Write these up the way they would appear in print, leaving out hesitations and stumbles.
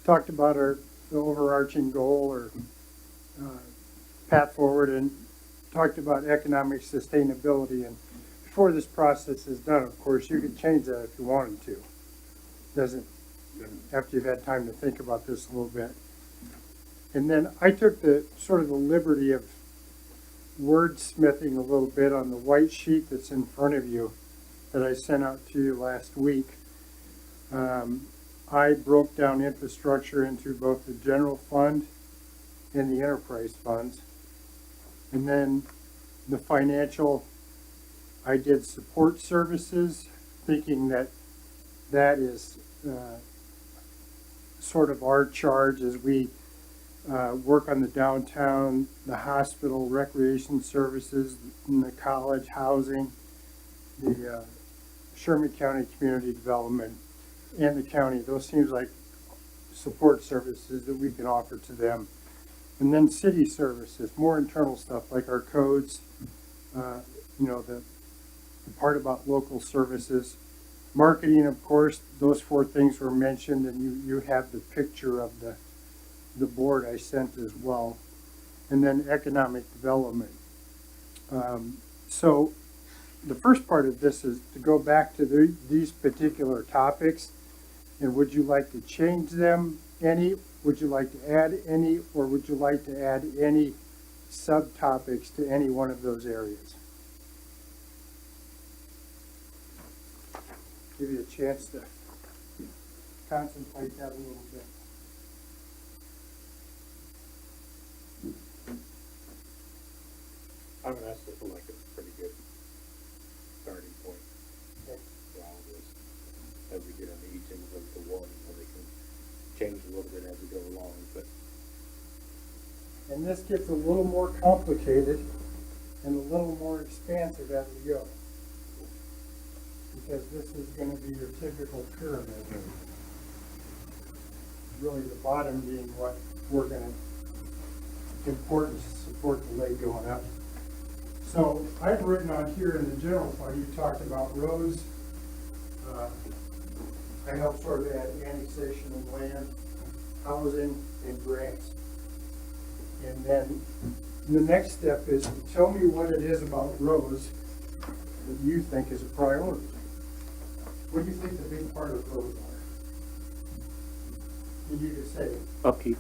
Talked about the overarching goal or path forward, and talked about economic sustainability. And before this process is done, of course, you could change that if you wanted to. Doesn't, after you've had time to think about this a little bit. And then I took the sort of the liberty of wordsmithing a little bit on the white sheet that's in front of you that I sent out to you last week. I broke down infrastructure into both the general fund and the enterprise funds. And then the financial, I did support services, thinking that that is sort of our charge as we work on the downtown, the hospital, recreation services, and the college, housing, the Sherman County Community Development, and the county. Those seems like support services that we can offer to them. And then city services, more internal stuff like our codes, the part about local services. Marketing, of course, those four things were mentioned, and you have the picture of the board I sent as well. And then economic development. So the first part of this is to go back to these particular topics. And would you like to change them any? Would you like to add any? Or would you like to add any subtopics to any one of those areas? Give you a chance to contemplate that a little bit. I mean, that's just like a pretty good starting point for all this as we get into each individual one, so they can change a little bit as we go along. But And this gets a little more complicated and a little more expansive as we go, because this is going to be your typical pyramid. Really, the bottom being what we're going to important to support the leg going up. So I've written on here in the general fund, you talked about roads. I helped sort of add annexation of land, housing, and grants. And then the next step is to tell me what it is about roads that you think is a priority. What do you think the big part of roads are? And you could say, Upkeep.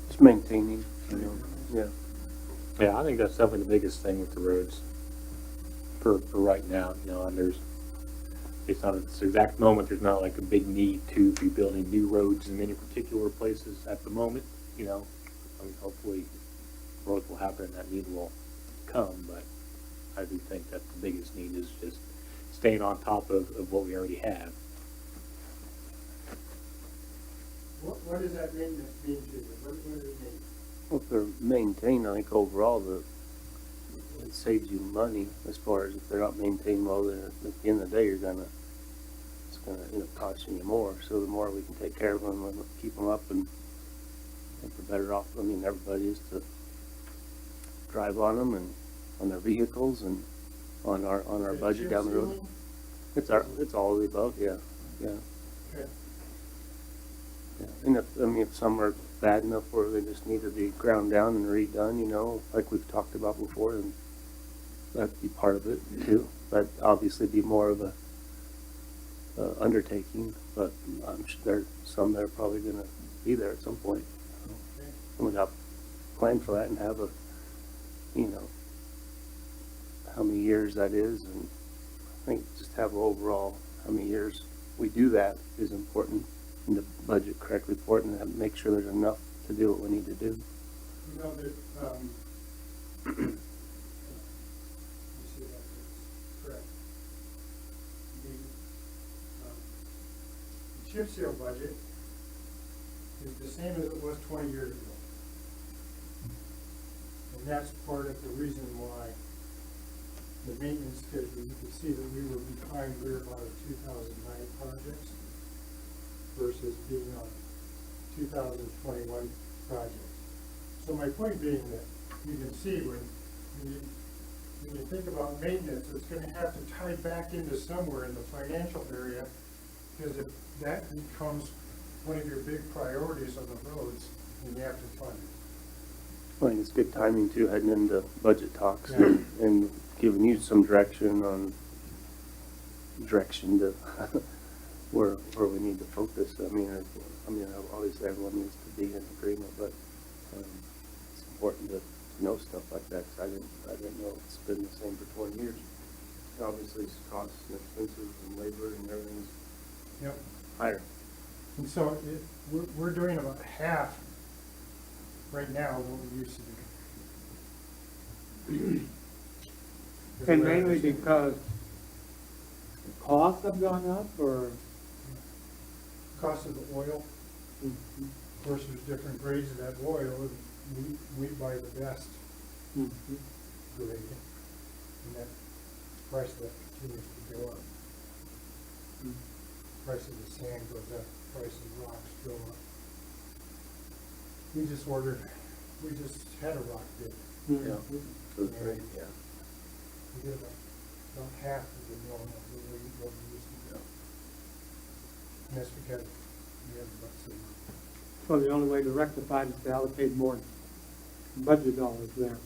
Just maintaining, you know, yeah. Yeah, I think that's definitely the biggest thing with the roads for right now, you know, and it's not at this exact moment, there's not like a big need to be building new roads in any particular places at the moment, you know. I mean, hopefully roads will happen and that need will come, but I do think that the biggest need is just staying on top of what we already have. what does that maintenance mean to you? What does it mean? Well, if they're maintained, I think overall it saves you money as far as if they're not maintained well, then at the end of the day, it's gonna end up costing you more. So the more we can take care of them and keep them up, and I think the better off, I mean, everybody is to drive on them and on their vehicles and on our Is it budget chip down the road. sealing? It's all of the above, yeah, yeah. Okay. Yeah. And if some are bad enough where they just need to be ground down and redone, you know, like we've talked about before, then that'd be part of it too. That'd obviously be more of a undertaking, but I'm sure there's some that are probably gonna be there at some point. Okay. And we got planned for that and have you know, how many years that is, and I think just have overall how many years we do that is important in the budget correctly for it, and have, make sure there's enough to do what we need to do. You know that, let me see if that's correct. The chip seal budget is the same as it was 20 years ago. And that's part of the reason why the maintenance schedule, you can see that we were behind rear about a 2009 projects versus being on 2021 projects. So my point being that you can see when you think about maintenance, it's gonna have to tie back into somewhere in the financial area, because if that becomes one of your big priorities on the roads, then you have to fund it. I think it's good timing too, heading into budget talks Yeah. and giving you some direction to where we need to focus. I mean, obviously everyone needs to be in agreement, but it's important to know stuff like that, because I didn't know it's been the same for 20 years. Obviously, it's costs and expenses and labor and everything's Yep. higher. And so we're doing about half right now of what we used to do. And mainly because the costs have gone up, or? Cost of the oil, of course, there's different grades of that oil, and we buy the best grade, and that price of that continues to go up. Price of the sand goes up, price of rocks go up. We just had a rock bid. Yeah. So it's great, yeah. We did about half of the normal, what we used to do. And that's because we have about some. So the only way to rectify it is to allocate more budget dollars there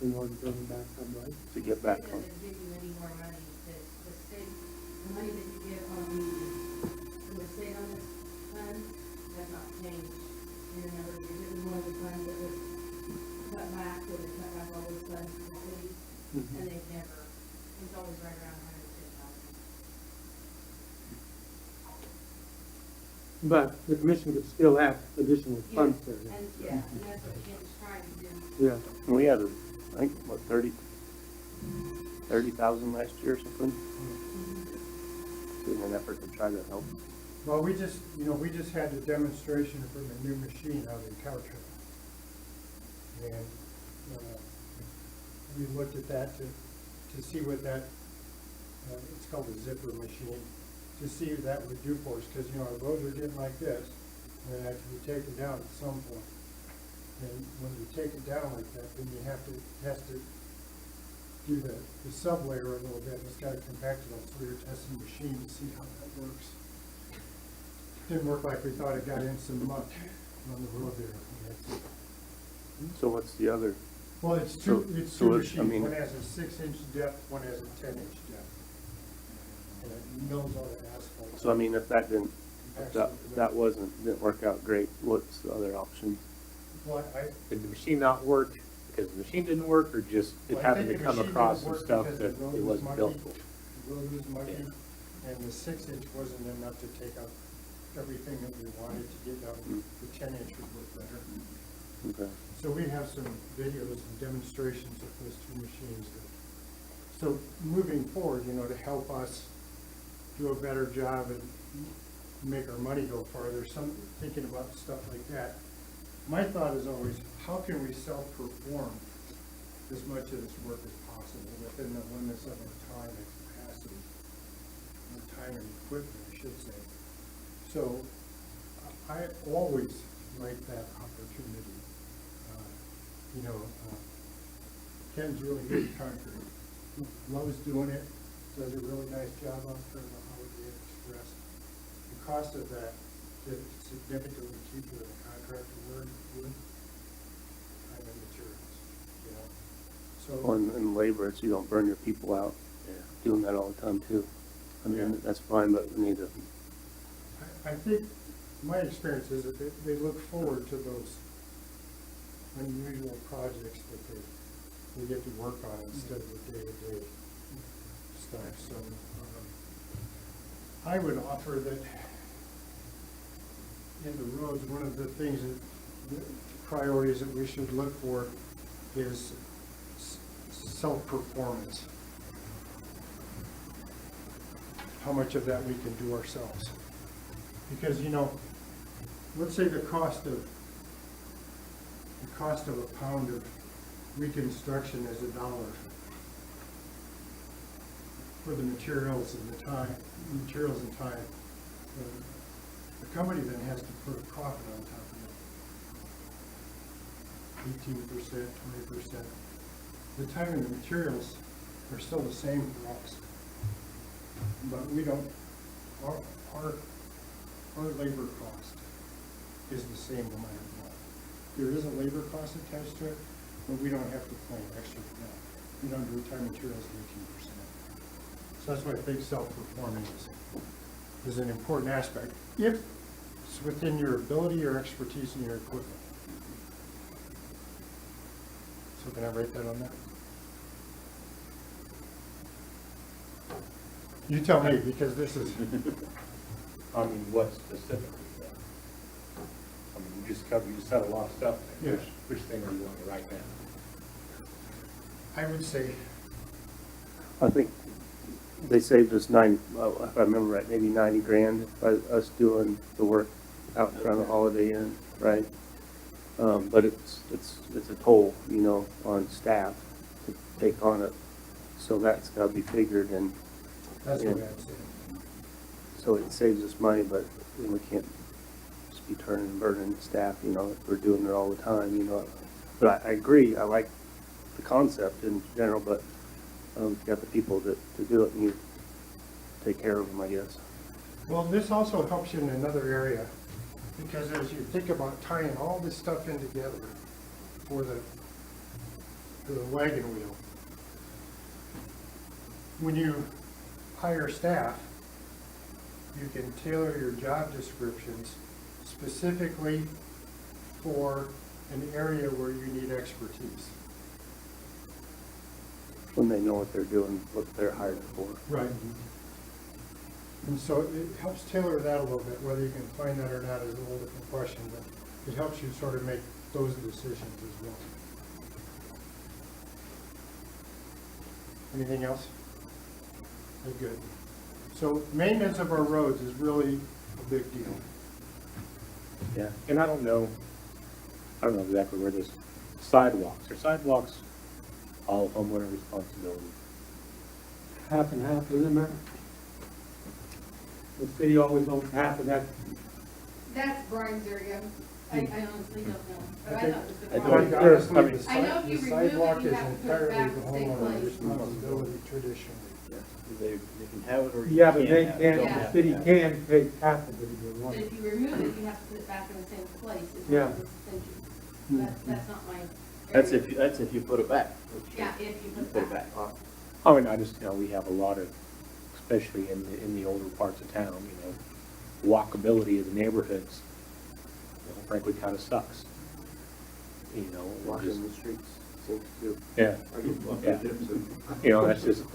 in order to bring it back up, right? To get back It on. doesn't give you any more money. The state, the money that you get on from the state on this fund does not change in a number of years. It was one of the funds that was cut back, or they cut back all those funds to the cities, and they've never, it's always right around 110,000. But the commission could still have additional funds there. And, yeah, and that's what Ken's trying to do. Yeah. We had, I think, what, 30,000 last year or something, in an effort to try to help. Well, we just had the demonstration from the new machine out in Caltrans. And, we looked at that to see what that, it's called a zipper machine, to see what that would do for us, because, our roads are getting like this, and they have to be taken down at some point. And when you take it down like that, then you has to do the sublayer a little bit, it's got to compact it all, so we were testing the machine to see how that works. Didn't work like we thought. It got in some muck on the road there. We had to- So what's the other Well, it's So- two so it- I machines, mean- one has a 6-inch depth, one has a 10-inch depth. And it mills all the asphalt. So I mean, if that didn't, compacts that, it. that didn't work out great, what's the other option? Well, Did the machine not work because the machine didn't work, or just it Well, I happened think to the come machine across didn't some work stuff because that the road it was wasn't built muddy. for? The road was muddy, Yeah. and the 6-inch wasn't enough to take out everything that we wanted to get down. The 10-inch would work better. Okay. So we have some videos and demonstrations of those two machines. So moving forward, to help us do a better job and make our money go farther, thinking about stuff like that. My thought is always, how can we self-perform as much of this work as possible within the limits of our time and capacity? Our time and equipment, I should say. So I always like that opportunity. Ken's really good at concrete. Loves doing it, does a really nice job on the Holiday Express. The cost of that is significantly cheaper than a contractor would, time and materials, So. Well, and labor, it's you don't burn your people out doing that all the time too. I mean, Yeah. that's fine, but we need to, I think my experience is that they look forward to those unusual projects that they get to work on instead of the day-to-day stuff. So I would offer that in the roads, one of the things that priorities that we should look for is self-performance. How much of that we can do ourselves. Because, let's say the cost of a pound of reconstruction is $1 for the materials and the time. The company then has to put a profit on top of it. 18%, 20%. The time and the materials are still the same for us. But we don't, our labor cost is the same no matter what. There is a labor cost attached to it, but we don't have to claim extra for that. We don't do time materials at 18%. So that's why I think self-performing is an important aspect, if it's within your ability or expertise in your equipment. So can I write that on that? You tell me, because this is, I mean, what specifically? I mean, you just said a lot of stuff there. Yeah. Which thing are you want to write down? I would say, I think they saved us if I remember right, maybe 90 grand by us doing the work out in front of the Holiday Inn, right? But it's a toll, on staff to take on it. So that's got to be figured, and that's what I'd say. so it saves us money, but we can't just be turning and burning staff, if we're doing it all the time, But I agree, I like the concept in general, but you got the people to do it, and you take care of them, I guess. Well, this also helps you in another area, because as you think about tying all this stuff in together for the wagon wheel, when you hire staff, you can tailor your job descriptions specifically for an area where you need expertise. When they know what they're doing, what they're hired for. Right. And so it helps tailor that a little bit. Whether you can find that or not is a little different question, but it helps you sort of make those decisions as well. Anything else? Okay, good. So maintenance of our roads is really a big deal. Yeah, and I don't know exactly where this sidewalks. Are sidewalks all homeowner responsibility? Half and half, isn't it? The city always owns half of that. That's Brian's area. I honestly don't know, but I think- thought it was the I don't- Brian's. Quite honestly, I mean- the I know if you the remove it, sidewalk you is have to put it entirely back the the same homeowner's place. responsibility traditionally. They can have it or you Yeah, but they can't have it. can't, Don't Yeah. the city have it. can take half of it if they But want. if you remove it, you have to put it back in the same place. It's Yeah. not this century. That's not my That's if you put it back. Yeah, if you Put put it back. I mean, I just, we have a lot of, especially in the older parts of town, walkability of the neighborhoods, frankly, kind of sucks. We're just, Walking the streets seems to yeah, I get one. yeah.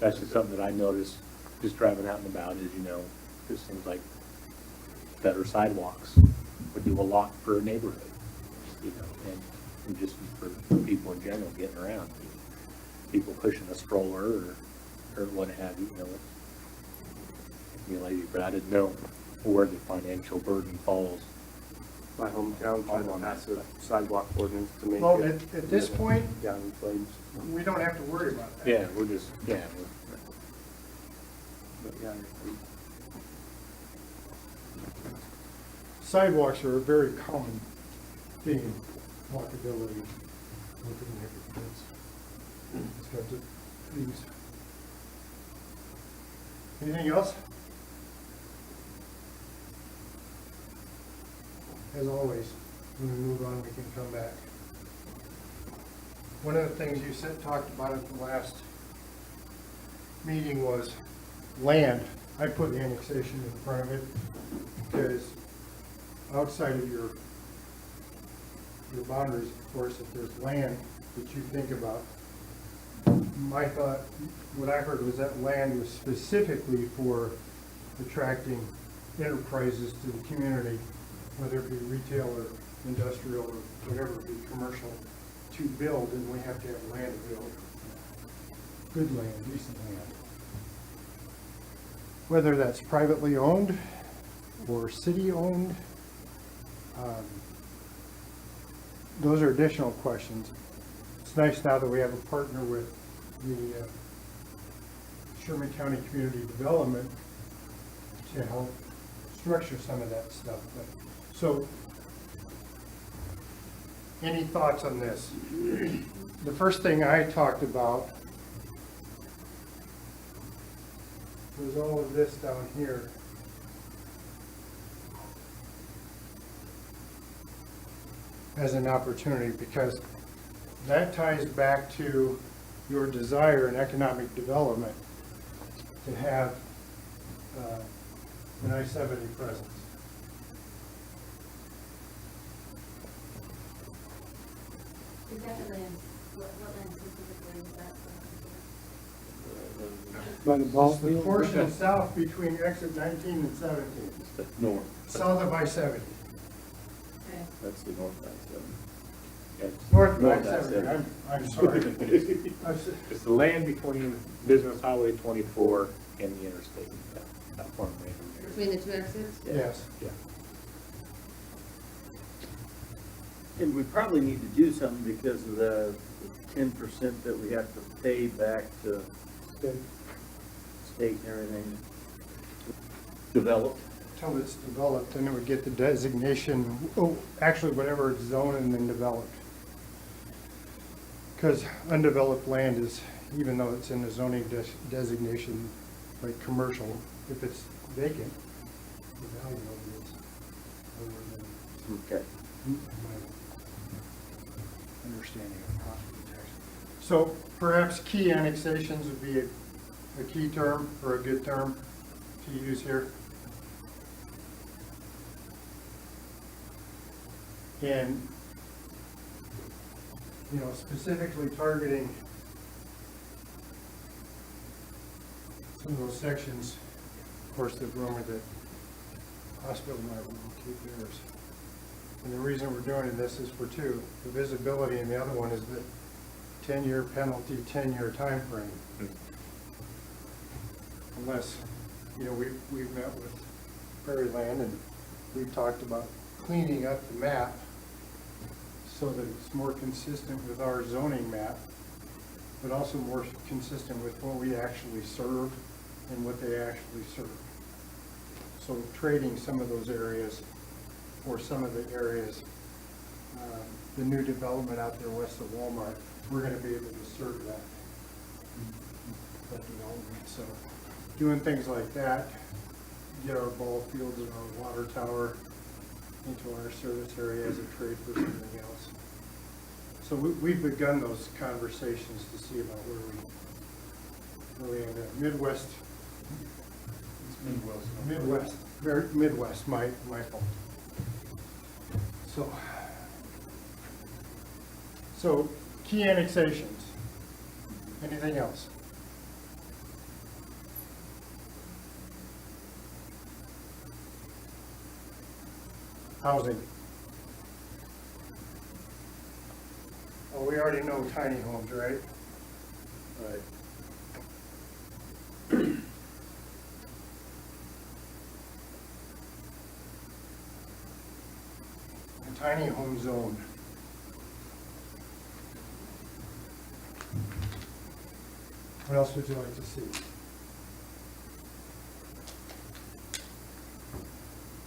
That's just something that I noticed just driving out and about is, just seems like better sidewalks would do a lot for a neighborhood, and just for people in general getting around. People pushing a stroller or what have you, but I didn't know where the financial burden falls. my hometown trying to pass a sidewalk ordinance to make Well, it at this point, down in flames. we don't have to worry about that. Yeah, we're just, But yeah, Sidewalks are a very common thing in walkability within neighborhoods. It's got the things. Anything else? As always, when we move on, we can come back. One of the things you talked about at the last meeting was land. I put annexation in front of it because outside of your boundaries, of course, if there's land that you think about, my thought, what I heard was that land was specifically for attracting enterprises to the community, whether it be retail or industrial or whatever, it be commercial, to build, and we have to have land to build. Good land, decent land. Whether that's privately owned or city-owned, those are additional questions. It's nice now that we have a partner with the Sherman County Community Development to help structure some of that stuff. So, any thoughts on this? The first thing I talked about was all of this down here. As an opportunity, because that ties back to your desire in economic development to have an I-70 presence. Is that the land, what land specifically is that? By the ball It's the field? portion south between exit 19 and 17, North. south of I-70, Okay. That's the north side, north of North I-70, I-70. I'm sorry. it's the land between Business Highway 24 and the interstate, that farm right there. Between the two exits? Yes. Yeah. And we probably need to do something because of the 10% that we have to pay back to state and everything. Developed. Until it's developed, then it would get the designation, actually whatever it's zoned and then developed. Because undeveloped land is, even though it's in the zoning designation, like commercial, if it's vacant, the value of it is lower than Okay. my understanding of property tax. So perhaps key annexations would be a key term or a good term to use here. And, specifically targeting some of those sections, of course, the rumor that hospital might keep theirs. And the reason we're doing this is for two, the visibility, and the other one is the 10-year penalty, 10-year time frame. Unless, we've met with Prairie Land and we've talked about cleaning up the map so that it's more consistent with our zoning map, but also more consistent with what we actually serve and what they actually serve. So trading some of those areas for some of the areas, the new development out there west of Walmart, we're going to be able to serve that development. So doing things like that, get our ball fields and our water tower into our service area as a trade for something else. So we've begun those conversations to see about where we end up. Midwest, very Midwest, my fault. So key annexations. Anything else? Housing. Oh, we already know tiny homes, right? Right. A tiny home zone. What else would you like to see?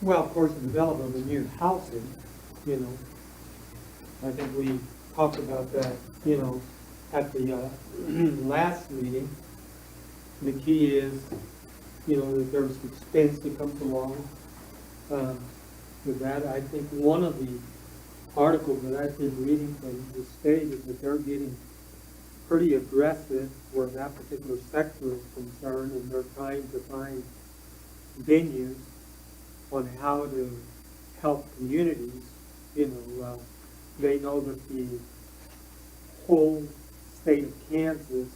Well, of course, the development of new housing, you know, I think we talked about that, you know, at the last meeting. The key is, you know, that there's expense that comes along with that. I think one of the articles that I've been reading from the state is that they're getting pretty aggressive where that particular sector is concerned, and they're trying to find venues on how to help communities. You know, they know that the whole state of Kansas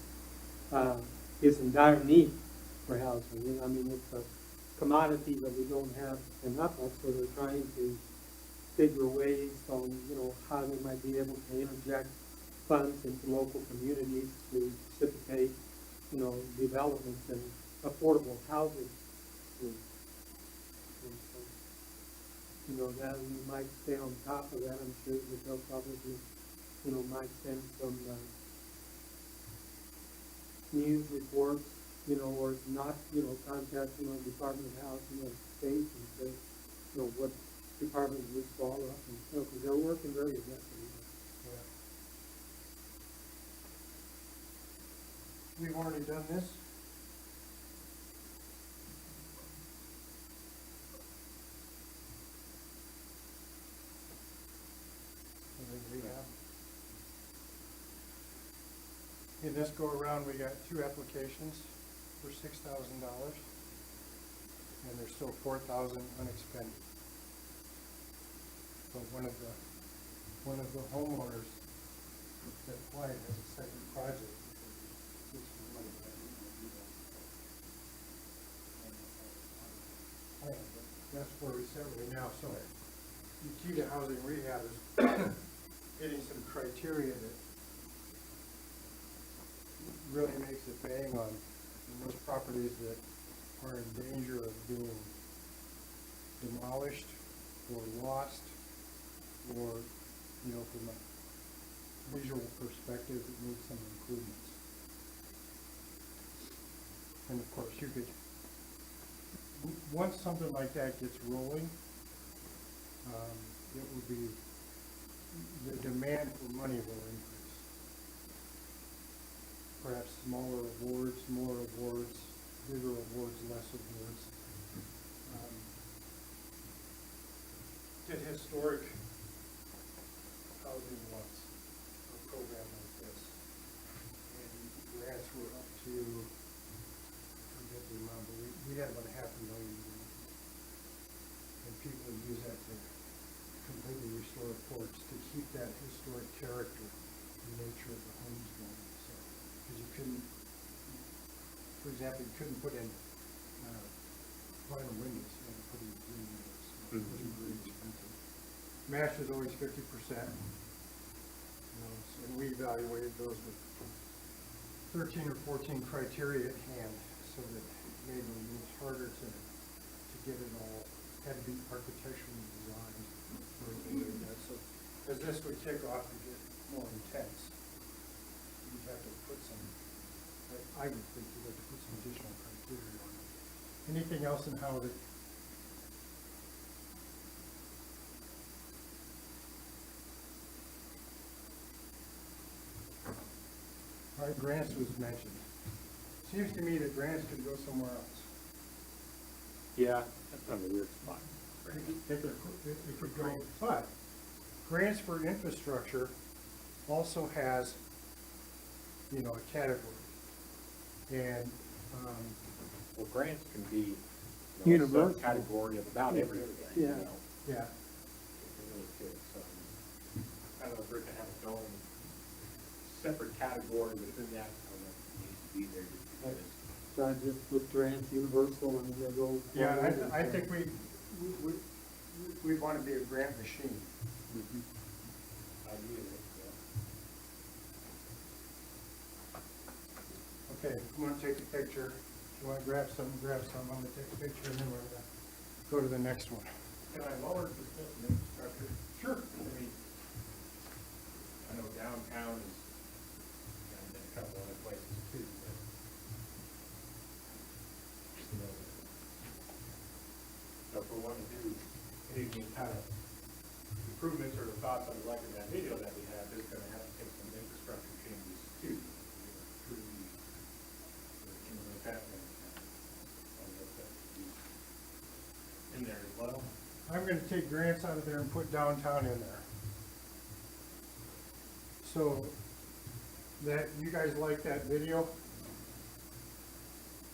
is in dire need for housing. You know, I mean, it's a commodity that we don't have enough of, so they're trying to figure ways on, you know, how they might be able to interject funds into local communities to facilitate, you know, development and affordable housing. And so, you know, that we might stay on top of that. I'm sure that they'll probably, you know, might send some news reports, you know, or not, you know, contact, you know, Department of Housing of the state and say, you know, what department would fall up, and, you know, because they're working very aggressively. We've already done this. I think we have. In this go around, we got 2 applications for $6,000, and there's still 4,000 unexpended. So one of the homeowners that applied has a second project. That's where we sit right now. So the key to housing rehab is getting some criteria that really makes it bang on those properties that are in danger of being demolished or lost, or, you know, from a visual perspective, it needs some improvements. And of course, you could, once something like that gets rolling, it will be, the demand for money will increase. Perhaps smaller awards, more awards, bigger awards, less awards. Did historic housing once, a program like this, and grants were up to, I forget the amount, but we had about $500,000. And people would use that to completely restore ports, to keep that historic character and nature of the homes going. So, because you couldn't, for example, you couldn't put in vinyl windows, you had to put in green windows. It was really expensive. Match was always 50%. And we evaluated those with 13 or 14 criteria at hand, so that it made it a little harder to get it all, had to be architecturally designed for it to do that. So as this would kick off to get more intense, you'd have to put some, I would think you'd have to put some additional criteria on it. Anything else in how the All right, grants was mentioned. Seems to me that grants could go somewhere else. Yeah, that's kind of a weird spot. It could go, but grants for infrastructure also has, you know, a category. And, Well, grants can be, you know, a Universal. subcategory of about everything, you Yeah. know. yeah, It really could, so, I don't know if it can have its own separate category within that, I don't know if it needs to be there just because. John just put grants universal and then go. yeah, I think we want to be a grant machine. Ideally, Okay, if you want to take a picture, if you want to grab some, I'm going to take a picture and then we're going to go to the next one. Can I lower the infrastructure? Sure. I mean, I know downtown is, and then a couple other places too, but, you know, so if we want to do any kind of improvements or the thoughts I'd like in that video that we have, it's gonna have to take some infrastructure changes too. You know, trees, or things like that, and, I don't know if that should be in there as well. I'm going to take grants out of there and put downtown in there. So, that, you guys like that video?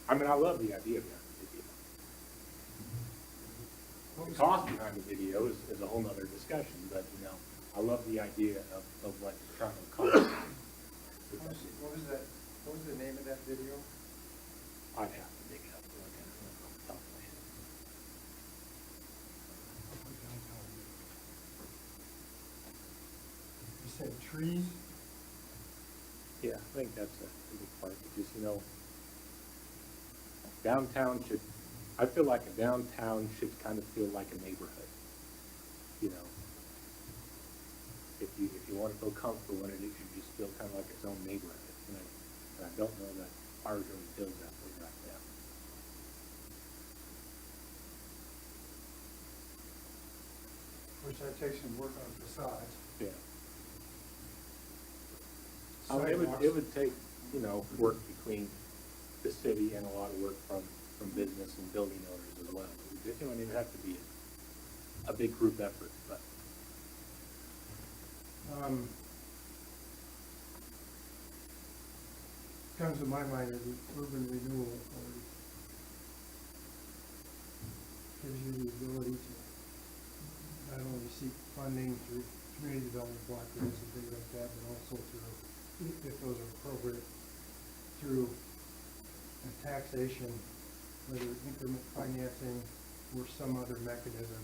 I mean, I love the idea behind the video. The cost behind the video is a whole nother discussion, but, you know, I love the idea of what you're trying to accomplish. What was the name of that video? I'd have to dig it up, look at it off the top of my head. You said trees? Yeah, I think that's a big part, because, you know, downtown should, I feel like a downtown should kind of feel like a neighborhood, you know? If you want to feel comfortable in it, it should just feel kind of like its own neighborhood, and I don't know that ours really feels that way right now. Which that takes some work on facades. Yeah. It Sidewalks. would take, you know, work between the city and a lot of work from business and building owners as well. It wouldn't even have to be a big group effort, but. Comes to my mind is the urban renewal authority. Gives you the ability to not only seek funding through community development block grants and things like that, but also through, if those are appropriate, through a taxation, whether increment financing or some other mechanism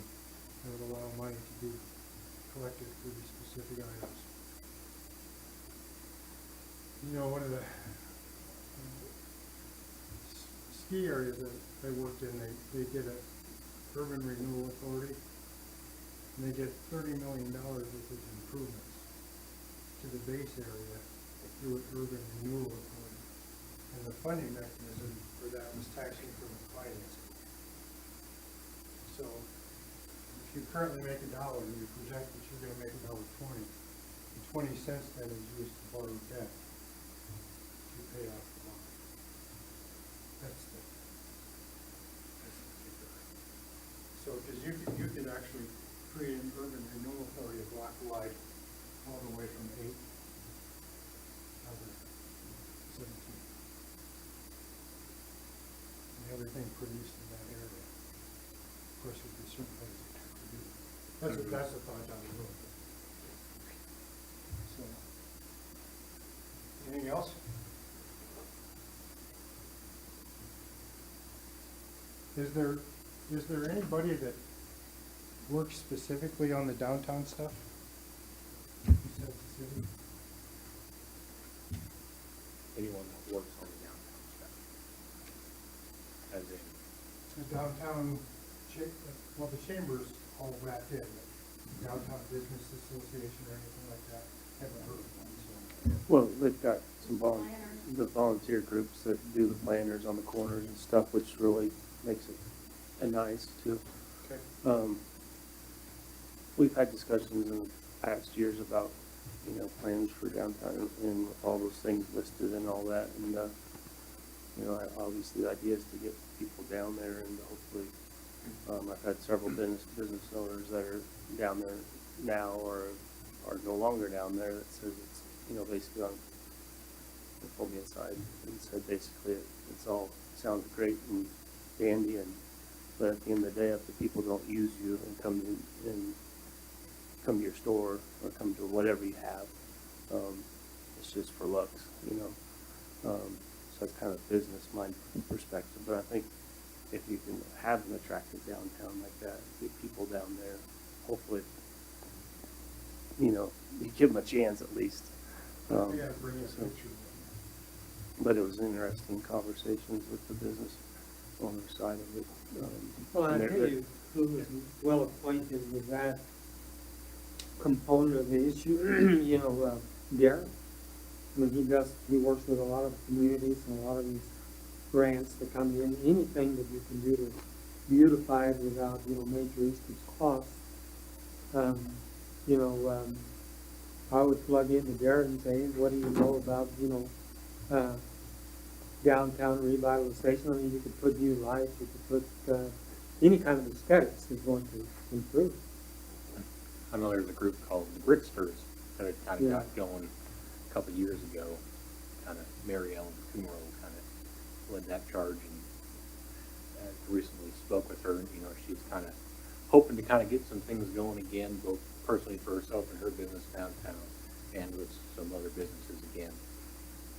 that would allow money to be collected for these specific items. You know, one of the ski areas that I worked in, they did a urban renewal authority, and they did $30 million worth of improvements to the base area through an urban renewal authority. And the funding mechanism for that was tax increment financing. So, if you currently make $1 and you project that you're gonna make $1.20, the 20 cents then is used to borrow debt to pay off the loan. That's the kicker. So, because you could actually create an urban renewal authority a block wide all the way from 8 down to 17. And everything produced in that area. Of course, there'd be certain things that have to do. That's the thought down the road. So, anything else? Is there anybody that works specifically on the downtown stuff? Besides the city? Anyone that works on the downtown stuff. As in, The downtown, well, the chamber's all wrapped in, but downtown business association or anything like that, haven't heard of one, so. Well, they've got some the volunteer groups that do the planners on the corners and stuff, which really makes it nice too. Okay. We've had discussions in the past years about, you know, plans for downtown and all those things listed and all that. And, you know, obviously the idea is to get people down there and hopefully, I've had several business owners that are down there now or are no longer down there that says it's, you know, basically on the phobia side, and said basically it's all sounds great and dandy, but at the end of the day, if the people don't use you and come to your store or come to whatever you have, it's just for looks, you know. So that's kind of business mind perspective, but I think if you can have an attractive downtown like that, get people down there, hopefully, you know, you give them a chance at least. We gotta bring a picture. But it was interesting conversations with the business owner side of it. Well, I and tell they're- you, who is well acquainted with that component of the issue, you know, Garrett. I mean, he works with a lot of communities and a lot of these grants that come in, anything that you can do to beautify it without, you know, major increased cost. You know, I would plug into Garrett and say, what do you know about, you know, downtown revitalization? I mean, you could put new lights, you could put, any kind of aesthetics is going to improve. I know there's a group called the Bricksters that had kind of Yeah. got going a couple of years ago. Kind of Mary Ellen Kummerow kind of led that charge, and recently spoke with her, and you know, she's kind of hoping to kind of get some things going again, both personally for herself and her business downtown, and with some other businesses again.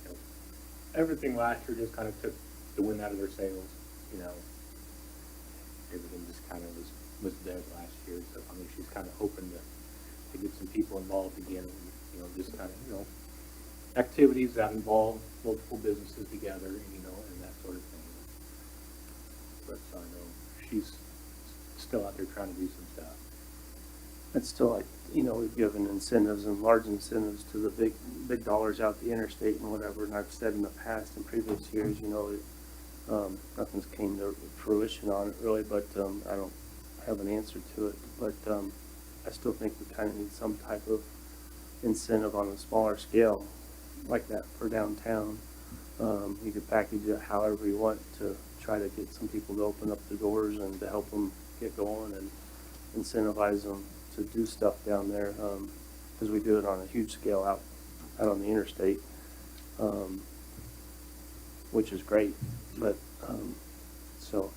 You know, everything last year just kind of took the wind out of their sails. You know, everything just kind of was dead last year. So I mean, she's kind of hoping to get some people involved again, and you know, just kind of, you know, activities that involve multiple businesses together, you know, and that sort of thing. But so I know she's still out there trying to do some stuff. It's still like, you know, we've given incentives and large incentives to the big dollars out the interstate and whatever, and I've said in the past, in previous years, you know, nothing's came to fruition on it really, but I don't have an answer to it. But I still think we kind of need some type of incentive on a smaller scale like that for downtown. You could package it however you want to try to get some people to open up the doors and to help them get going and incentivize them to do stuff down there, because we do it on a huge scale out on the interstate, which is great. But so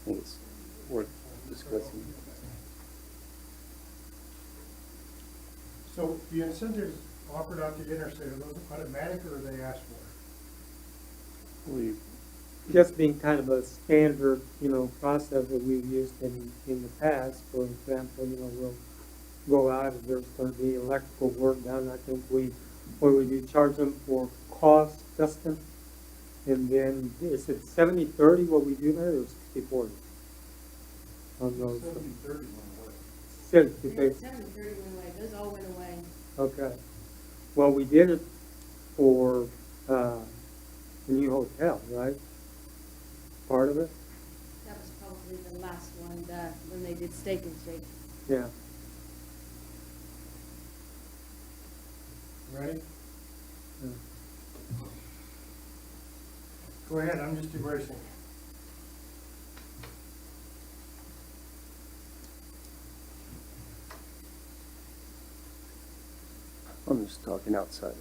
I think it's worth discussing. So the incentives offered out the interstate, are those automatic or are they asked for? We Just being kind of a standard, you know, process that we've used in the past. For example, you know, we'll go out if there's going to be electrical work done. I think we do charge them for cost, Justin, and then is it 70-30 what we do there, or 60-40 on those? 70-30 one way. 70, okay. 7:30 went away, those all went away. Okay. Well, we did it for the new hotel, right? Part of it? That was probably the last one, when they did Steak and Shake. Yeah. Ready? Yeah. Go ahead, I'm just erasing. I'm just talking outside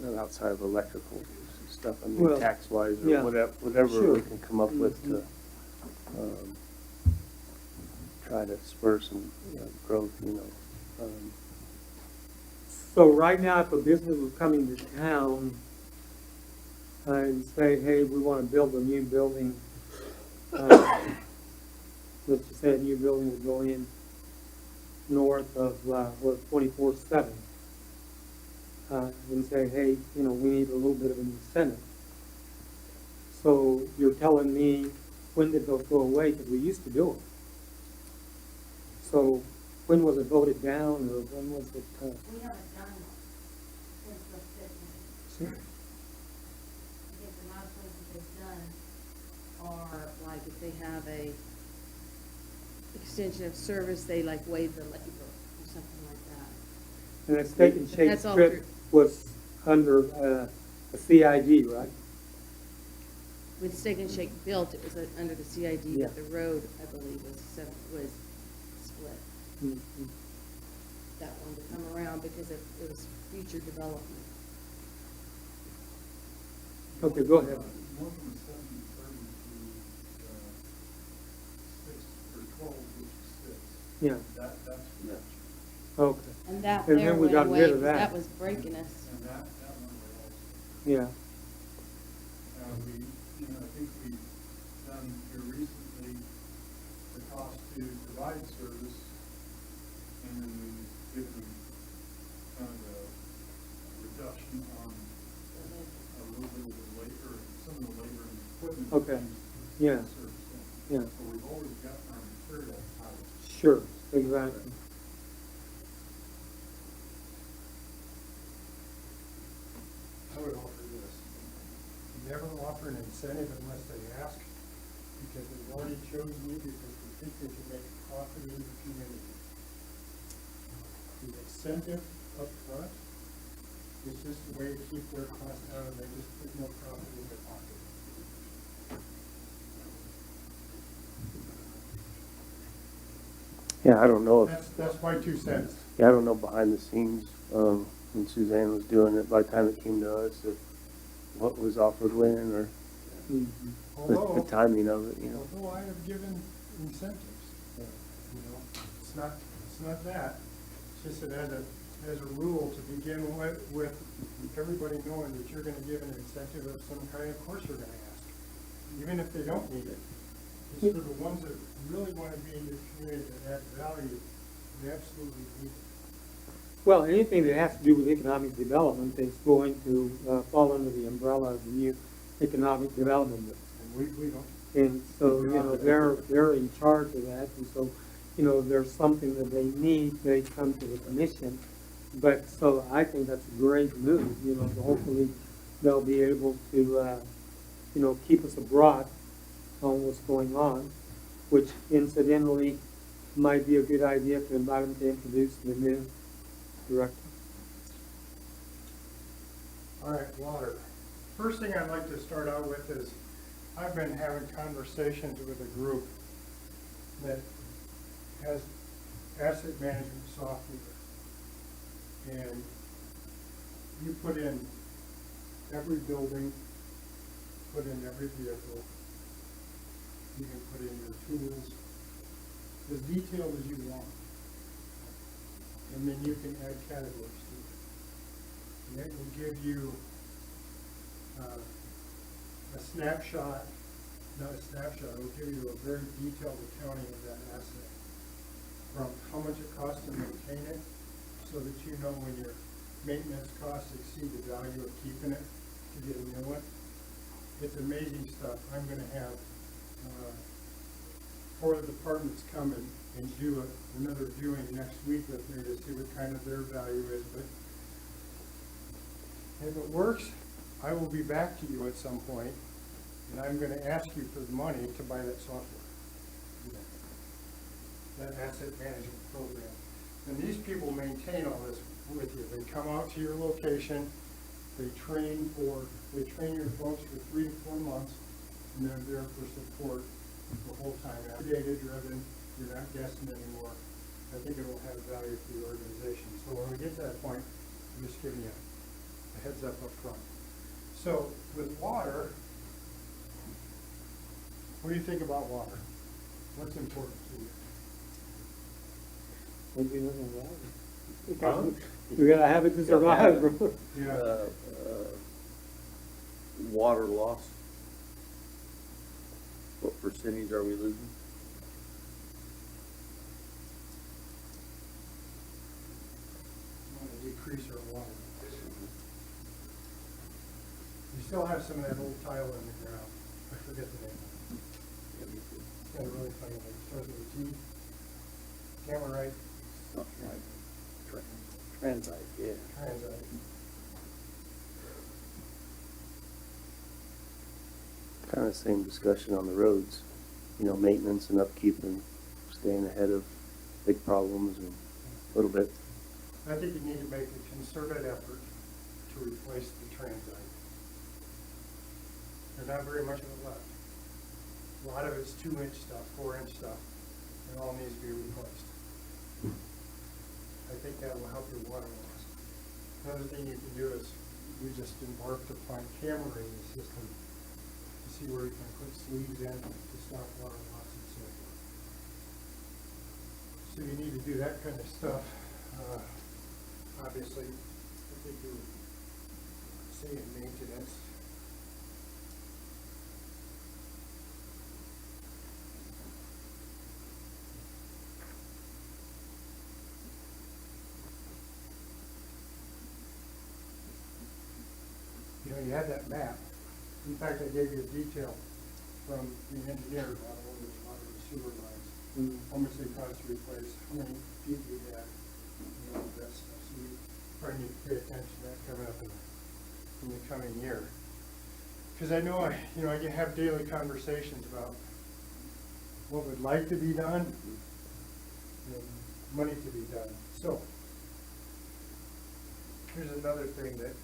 of electrical stuff. I mean, Well, tax wise or yeah, whatever sure. we can come up with to try to spur some, you know, growth. You know, So right now, if a business was coming to town and say, hey, we want to build a new building, let's just say a new building would go in north of, 24/7, and say, hey, you know, we need a little bit of an incentive. So you're telling me, when did those go away? Because we used to do them. So when was it voted down, or when was it? We haven't done one since the fifties. I think the last ones that they've done are, like, if they have a extension of service, they like waive the levy or something like that. And that Steak and Shake That's all strip through- was under a CID, right? When Steak and Shake built, it was under the CID, Yeah. but the road, I believe, was split. Mhm. That one to come around, because because it was future development. Okay, go ahead. More from the 730 to 6 or 12, which is 6. Yeah, That's okay, And that And there then we went got away, rid of 'cause that. that was breaking us. and that went away also. yeah, I think we've done here recently the cost to provide service, and then we've given them kind of a reduction on a little bit of the labor, some of the labor and equipment. Okay. used Yeah. to service them. yeah, So we've always gotten our material out. sure, exactly. I would offer this. Never offer an incentive unless they ask, because they've already chosen you because they think they can make a profit in the community. The incentive up front is just a way to keep their costs down, and they just put no profit in their pocket. Yeah, I don't know if, That's my 2 cents. yeah, I don't know behind the scenes, when Suzanne was doing it, by the time it came to us, if what was offered when, or Mhm. the timing of it, you know. Although I have given incentives, it's not that. It's just that as a rule, to begin with everybody knowing that you're gonna give an incentive of some kind, of course you're gonna ask, even if they don't need it. It's for the ones that really wanna be in your community and add value, they absolutely need it. Well, anything that has to do with economic development is going to fall under the umbrella of the new economic development. And we don't, And so, they're in charge of that, and so, there's something that they need, they come to the commission. But, so I think that's a great move, so hopefully they'll be able to, keep us abroad on what's going on, which incidentally might be a good idea to invite them to introduce the new director. all right, water. First thing I'd like to start out with is, I've been having conversations with a group that has asset management software. And you put in every building, put in every vehicle, you can put in your tools, as detailed as you want. And then you can add categories to it. And it will give you a snapshot, not a snapshot, it will give you a very detailed accounting of that asset. From how much it costs to maintain it, so that you know when your maintenance costs exceed the value of keeping it to get a new one. It's amazing stuff. I'm gonna have 4 of the departments come and do another viewing next week with me to see what kind of their value is, but if it works, I will be back to you at some point, and I'm gonna ask you for the money to buy that software. That asset management program. And these people maintain all this with you. They come out to your location, they train your folks for 3 to 4 months, and they're there for support the whole time. Data driven, you're not guessing anymore. I think it will have value for the organization. So when we get to that point, I'm just giving you a heads up front. So with water, what do you think about water? What's important to you? We gotta have it to survive. Yeah. Water loss. What percentage are we losing? Want to decrease our water. You still have some of that old tile in the ground. I forget the name of it. It's got a really funny name. It starts with a T. Camerite, Transite, yeah. transite. Kind of same discussion on the roads, maintenance and upkeep and staying ahead of big problems and a little bit. I think you need to make a concerted effort to replace the transite. There's not very much of it left. A lot of it's 2-inch stuff, 4-inch stuff. It all needs to be replaced. I think that will help your water loss. Another thing you can do is, we just embarked upon camera rating system to see where you can put sleeves in to stop water loss and so forth. So you need to do that kind of stuff. Obviously, I think you would say in maintenance. You know, you had that map. In fact, I gave you a detail from the engineer about all the water and sewer lines, how much they cost to replace, how many feet we had, and all that stuff. So we probably need to pay attention to that coming up in the coming year. Because I know, I can have daily conversations about what would like to be done and money to be done. So, here's another thing that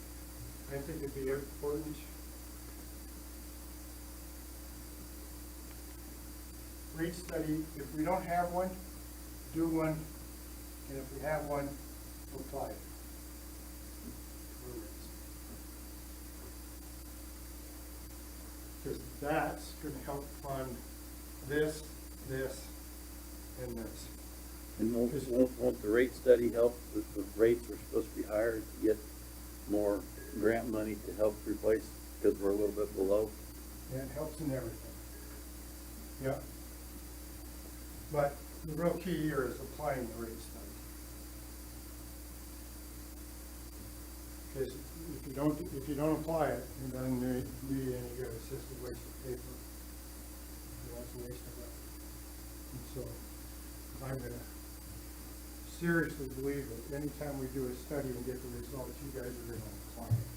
I think would be important. Rate study, if we don't have one, do one, and if we have one, apply it. Because that's gonna help fund this, and this. And won't the rate study help, the rates are supposed to be higher to get more grant money to help replace, because we're a little bit below? Yeah, it helps in everything. Yeah. But the real key here is applying the rate study. Because if you don't apply it, it doesn't do you any good. It's just a waste of paper. It's a waste of that. And so I'm gonna seriously believe that anytime we do a study and get the results, you guys are gonna apply it.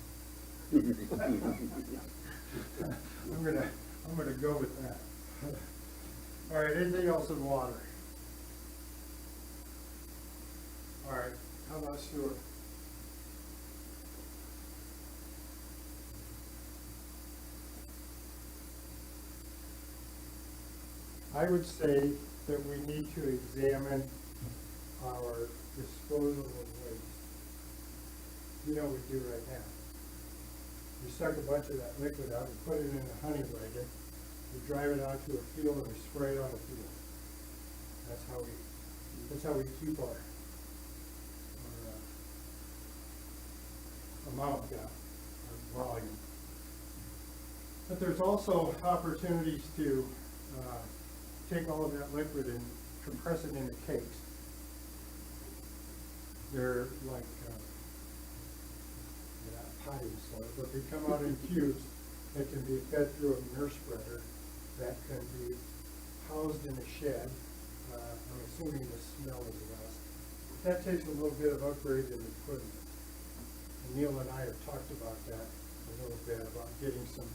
I'm gonna go with that. All right, anything else in water? All right, how about sewer? I would say that we need to examine our disposal of waste. You know we do right now. We suck a bunch of that liquid out and put it in a honey wagon. We drive it out to a field and we spray it on the field. That's how we keep our amount down, our volume. But there's also opportunities to take all of that liquid and compress it into cakes. They're like potty soil, but they come out in cubes that can be fed through a manure spreader that can be housed in a shed. I'm assuming the smell is less. That takes a little bit of upgrade in equipment. And Neil and I have talked about that a little bit, about getting some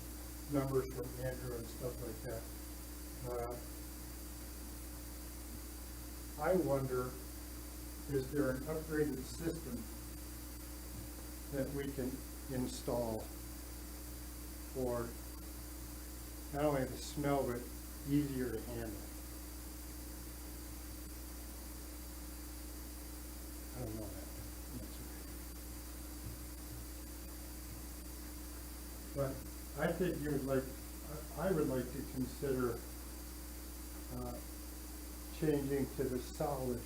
numbers from Andrew and stuff like that. I wonder, is there an upgraded system that we can install for not only the smell, but easier to handle? I don't know that answer. But I think I would like to consider changing to the solid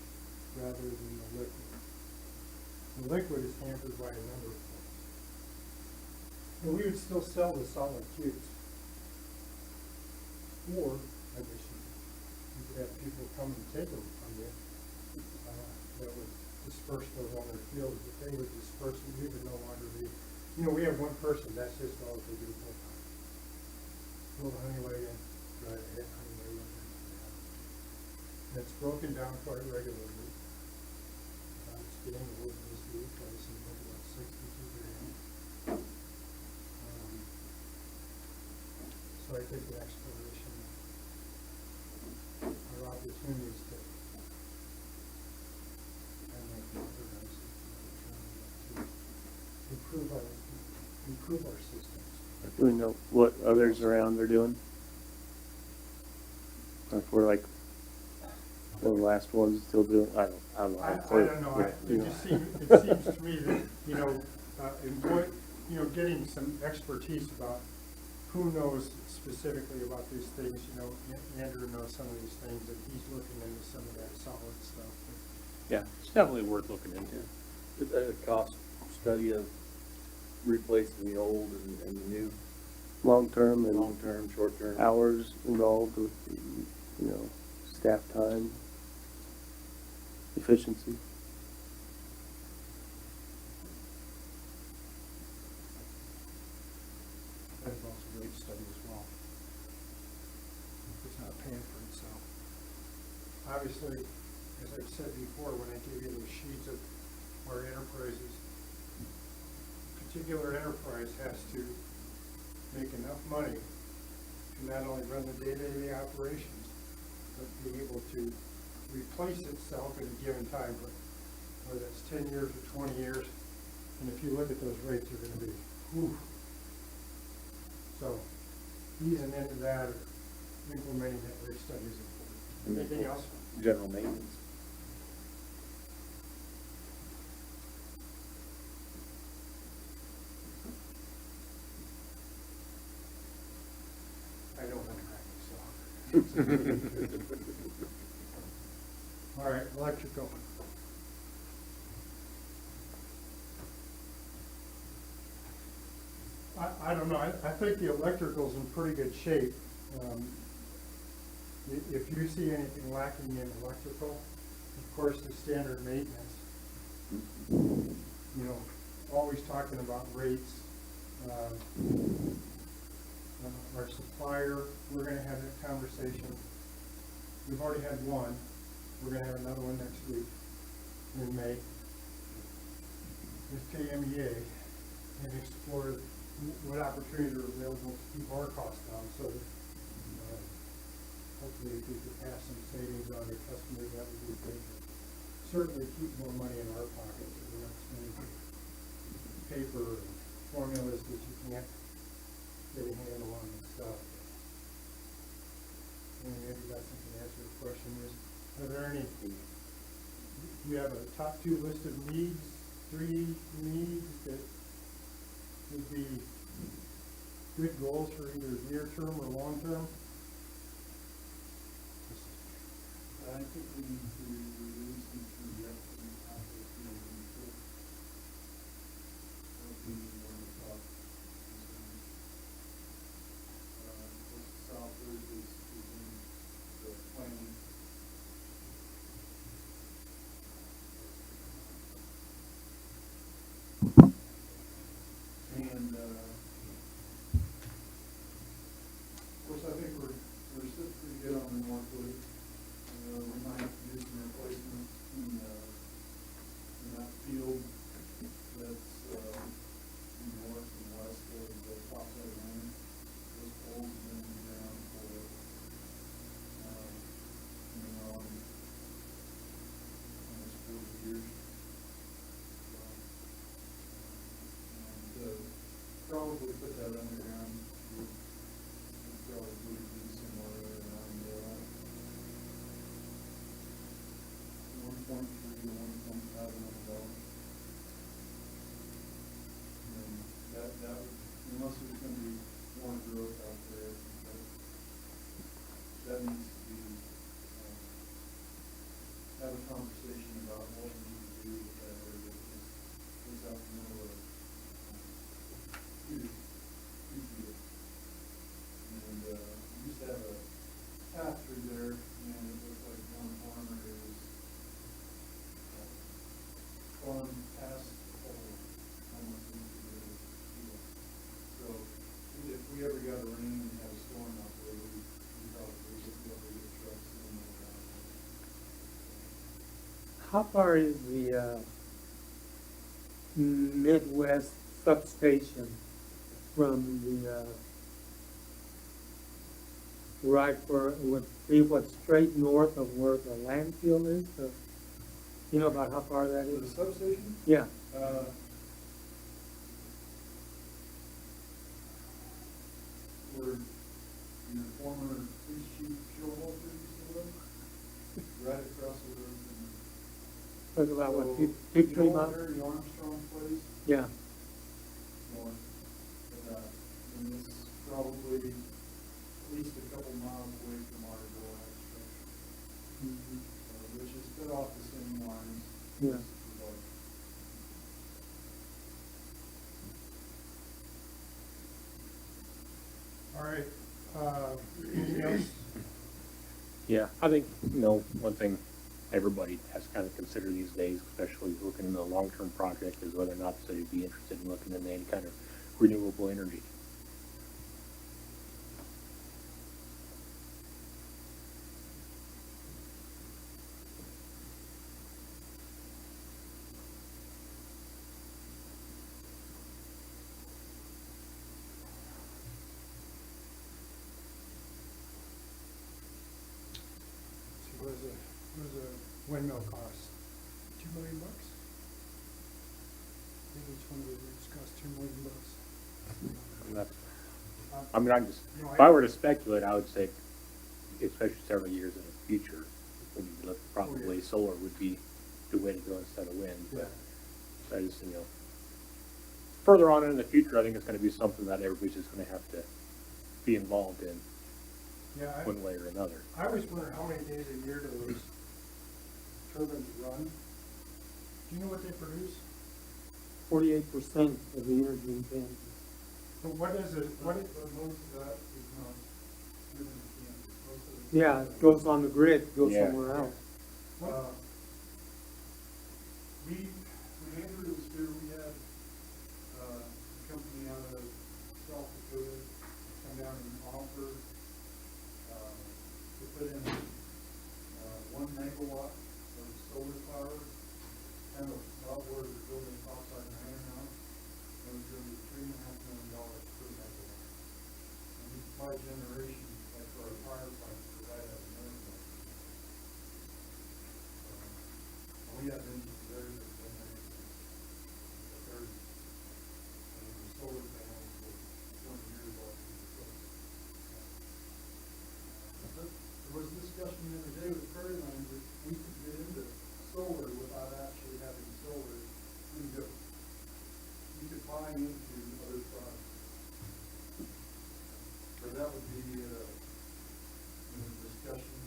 rather than the liquid. The liquid is hampered by a number of things. And we would still sell the solid cubes. Or, I guess you could have people come and take them from you, that would disperse those on their fields, but they would disperse them, we would no longer be, we have one person, that's just all they do full time. Fill the honey wagon, drive a honey wagon. It's broken down quite regularly. It's getting old this week, I was in about 62 grand. So I think the exploration are opportunities to improve our systems. Do we know what others around are doing? Or if we're like the last ones still doing, I don't know. I don't know, it just seems to me that, expertise about who knows specifically about these things, you know, Andrew knows some of these things, and he's looking into some of that solid stuff. Yeah, it's definitely worth looking into. Is that a cost study of replacing the old and the new, Long-term and long-term, short-term? hours involved with, the, you know, staff time, efficiency. That is also a great study as well. It's not paying for itself. Obviously, as I've said before, when I gave you those sheets of our enterprises, particular enterprise has to make enough money to not only run the day-to-day operations, but be able to replace itself at a given time, but whether that's 10 years or 20 years. And if you look at those rates, they're going to be, whew. So, easing into that or implementing that rate study is important. Anything else? General maintenance. I don't have any, so. All right, electrical. I don't know, I think the electrical's in pretty good shape. If you see anything lacking in electrical, of course, the standard maintenance. You know, always talking about rates. Our supplier, we're gonna have that conversation. We've already had one, we're gonna have another one next week in May with KMEA and explore what opportunities are available to keep our costs down, so that, hopefully if we could pass some savings on to customers, that would be great. Certainly keep more money in our pocket, so we're not spending paper and formulas that you can't get a handle on and stuff. And maybe that's something to answer your question is, are there any, do you have a top 2 list of needs, 3 needs that would be good goals for either near term or long term? I think we need to release some projections out of the field and put, that would be one of the top concerns. What's the southwest is in the planning. And, of course, I think we're still pretty good on the north loop. We might have to do some replacements in that field that's, north and west of the topside line. Those poles have been in the ground for, almost 40 years. And, probably put that underground. We'd probably do somewhere around, 1.3 to 1.5 million dollars. And that would, unless there's gonna be more growth out there, that needs to be, have a conversation about what we need to do with that area, because it's out in the middle of, huge field. And, we used to have a path through there, and it looked like one farmer is, gone past the pole, almost into the field. So, if we ever got a rain and had a storm out there, we probably would be able to get trucks in there. How far is the Midwest substation from the right where it would be what straight north of where the landfill is? You know about how far that The is? substation, Yeah. where your former police chief Showalter used to live, right across the road from. Talk about what, So, Big you Tree know Mountain? where the Armstrong place, Yeah. north of that. maybe at least a couple miles away from our Gillette structure, which is bit off the same lines. Yeah. All right, anything else? Yeah, I think, one thing everybody has to kind of consider these days, especially looking into a long-term project, is whether or not they'd be interested in looking into any kind of renewable energy. So what does a windmill cost? $2 million? I think each one of the roofs costs $2 million. And that's, I mean, No, if I were to speculate, I would say, especially several years in the future, when you look, probably solar would be the way to go instead of wind. Yeah. But I just, further on in the future, I think it's gonna be something that everybody's just gonna have to be involved in, Yeah, one way or another. I always wonder how many days a year do those turbines run? Do you know what they produce? 48% of the energy in Kansas. But what is it, But most of that is not given to Kansas. Most of it is- Yeah, it goes on the grid, goes Yeah. somewhere else. Uh, when Andrew was here, we had, a company out of South Dakota come down and offer, to put in, 1 megawatt of solar power, kind of about where the building topside and iron now. It was gonna be $3.5 million per megawatt. And we supply generation, like for our power plant, for that at America. We have engineers that have been there for 30. And the solar panels were 20 years old. There was discussion the other day with Prairie Line that we could get into solar without actually having solar. You could buy into other products. But that would be, discussion,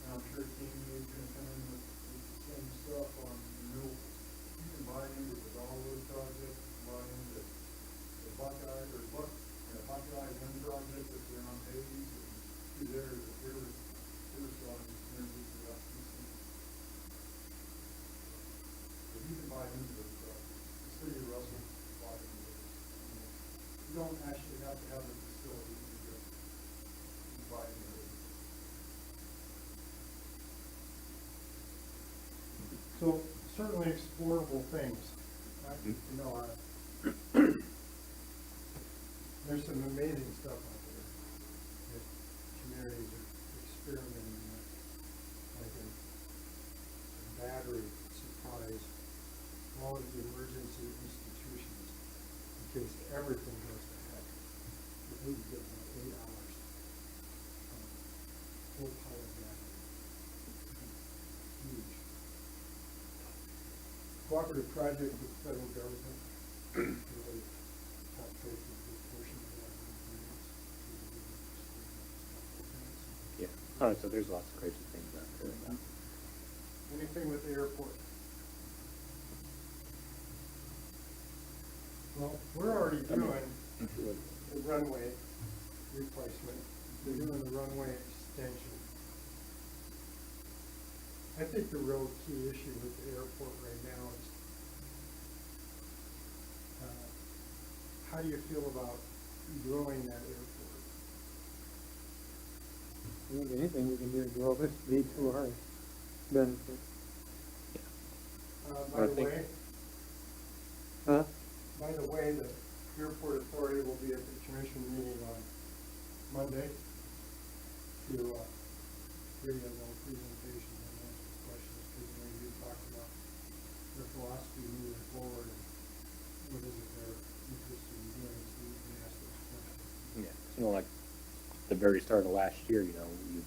and I'm sure KMEA is gonna come in with the same stuff on renewal. You can buy into the Dogwood project, buy into the Buckeye, Buckeye Wind project that's in on Davies, and through there, they're selling energy for that. But you can buy into those projects. The city of Russell can buy into those. You don't actually have to have the facility to do it. You buy into it. So certainly explorable things. There's some amazing stuff out there that communities are experimenting with, like a battery supplies all of the emergency institutions in case everything goes to heck. We need to get about 8 hours. Full power battery. Huge. Cooperative project with the federal government, really top take a good portion of that. Yeah. All right, so there's lots of crazy things out there now. Anything with the airport? Well, we're already doing the runway replacement, we're doing the runway extension. I think the real key issue with the airport right now is, how do you feel about growing that airport? I think anything we can do to grow this would be to our benefit. By I the think- way, Huh? the airport authority will be at the commission meeting on Monday to, give you a little presentation and answer questions, because you talked about their philosophy moving forward and what is it they're interested in doing, so you can ask those questions. Yeah, like the very start of last year, you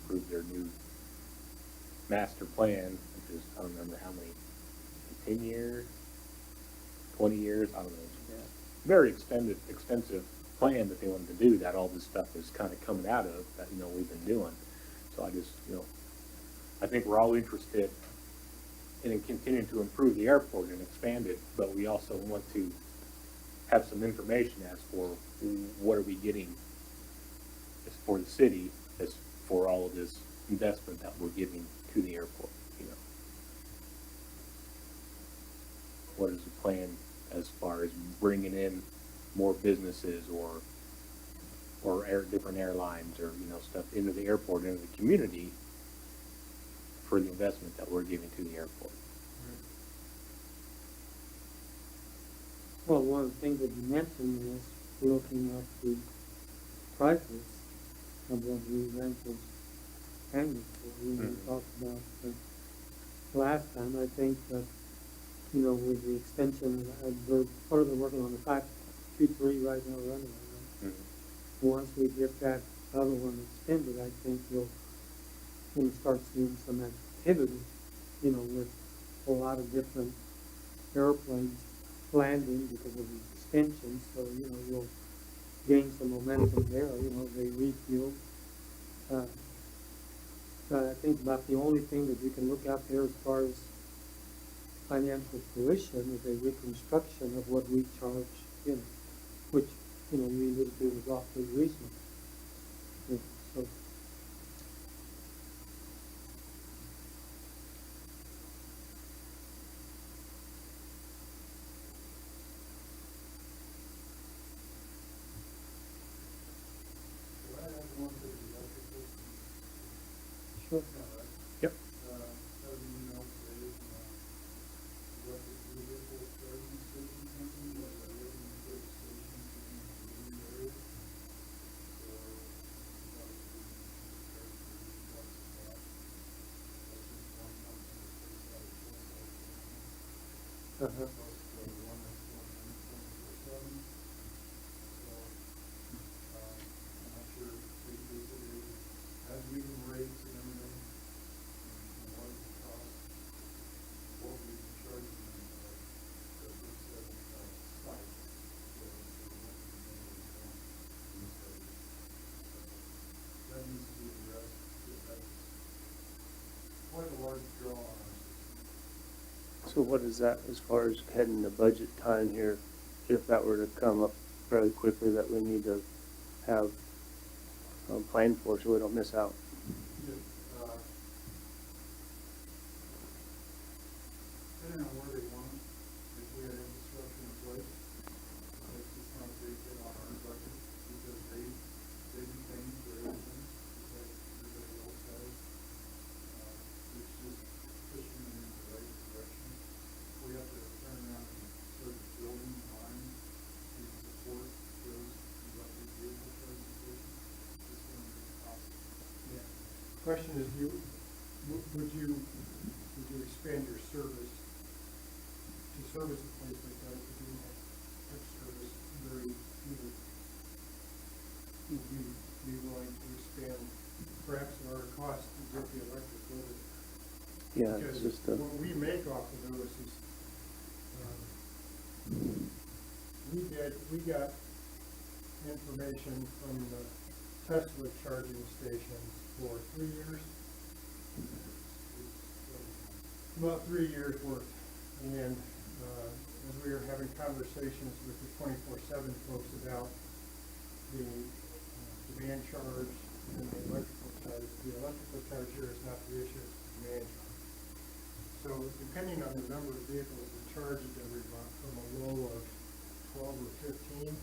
approved their new master plan, which is, I don't remember how many, 10 years, 20 years, I don't know. Yeah. Very extensive plan that they wanted to do, that all this stuff is kind of coming out of, that, we've been doing. So I just, I think we're all interested in continuing to improve the airport and expand it, but we also want to have some information as for what are we getting as for the city, as for all of this investment that we're giving to the airport. What is the plan as far as bringing in more businesses or different airlines or, stuff into the airport, into the community for the investment that we're giving to the airport. Well, one of the things that you mentioned is looking at the prices of what we rentals paying for. We talked about last time, I think that, with the extension, we're part of the working on the 523 right now running, right? Mm-hmm. Once we get that other one extended, I think we'll start seeing some activity, with a lot of different airplanes landing because of the extension. So, we'll gain some momentum there, they refuel. So I think about the only thing that you can look out there as far as financial fruition is a reconstruction of what we charge, which, we alluded to is awfully reasonable. So, So I have one for the electrical. sure. Yep. As you know, today, electric vehicle charging station company, was a living in stations in the area. So, Uh-huh. plus the one that's going in 24/7. So, I'm not sure if it has even rates and everything, and what it would cost, what we can charge them, but it said, site. So, that needs to be addressed, because that's quite a large draw on our system. So what is that as far as heading the budget time here, if that were to come up fairly quickly that we need to have planned for so we don't miss out? Depending on where they want it, if we had infrastructure in place, it's just not a big hit on our budget, because they do things for everything, just like everybody else has. It's just pushing them in the right direction. We have to turn around and start building lines to support those electric vehicle charging stations. It's going to be costly. Yeah. Question is, would you expand your service to service a place like that if you didn't have service very either? Would you be willing to expand perhaps at our cost to get the electric over there? Yeah, it's Because just what we make off of those is, we got information from the Tesla charging stations for 3 years. About 3 years worth. And as we were having conversations with the 24/7 folks about the demand charge and the electrical charge here is not the issue, it's the demand charge. So depending on the number of vehicles we charged every month, from a low of 12 or 15,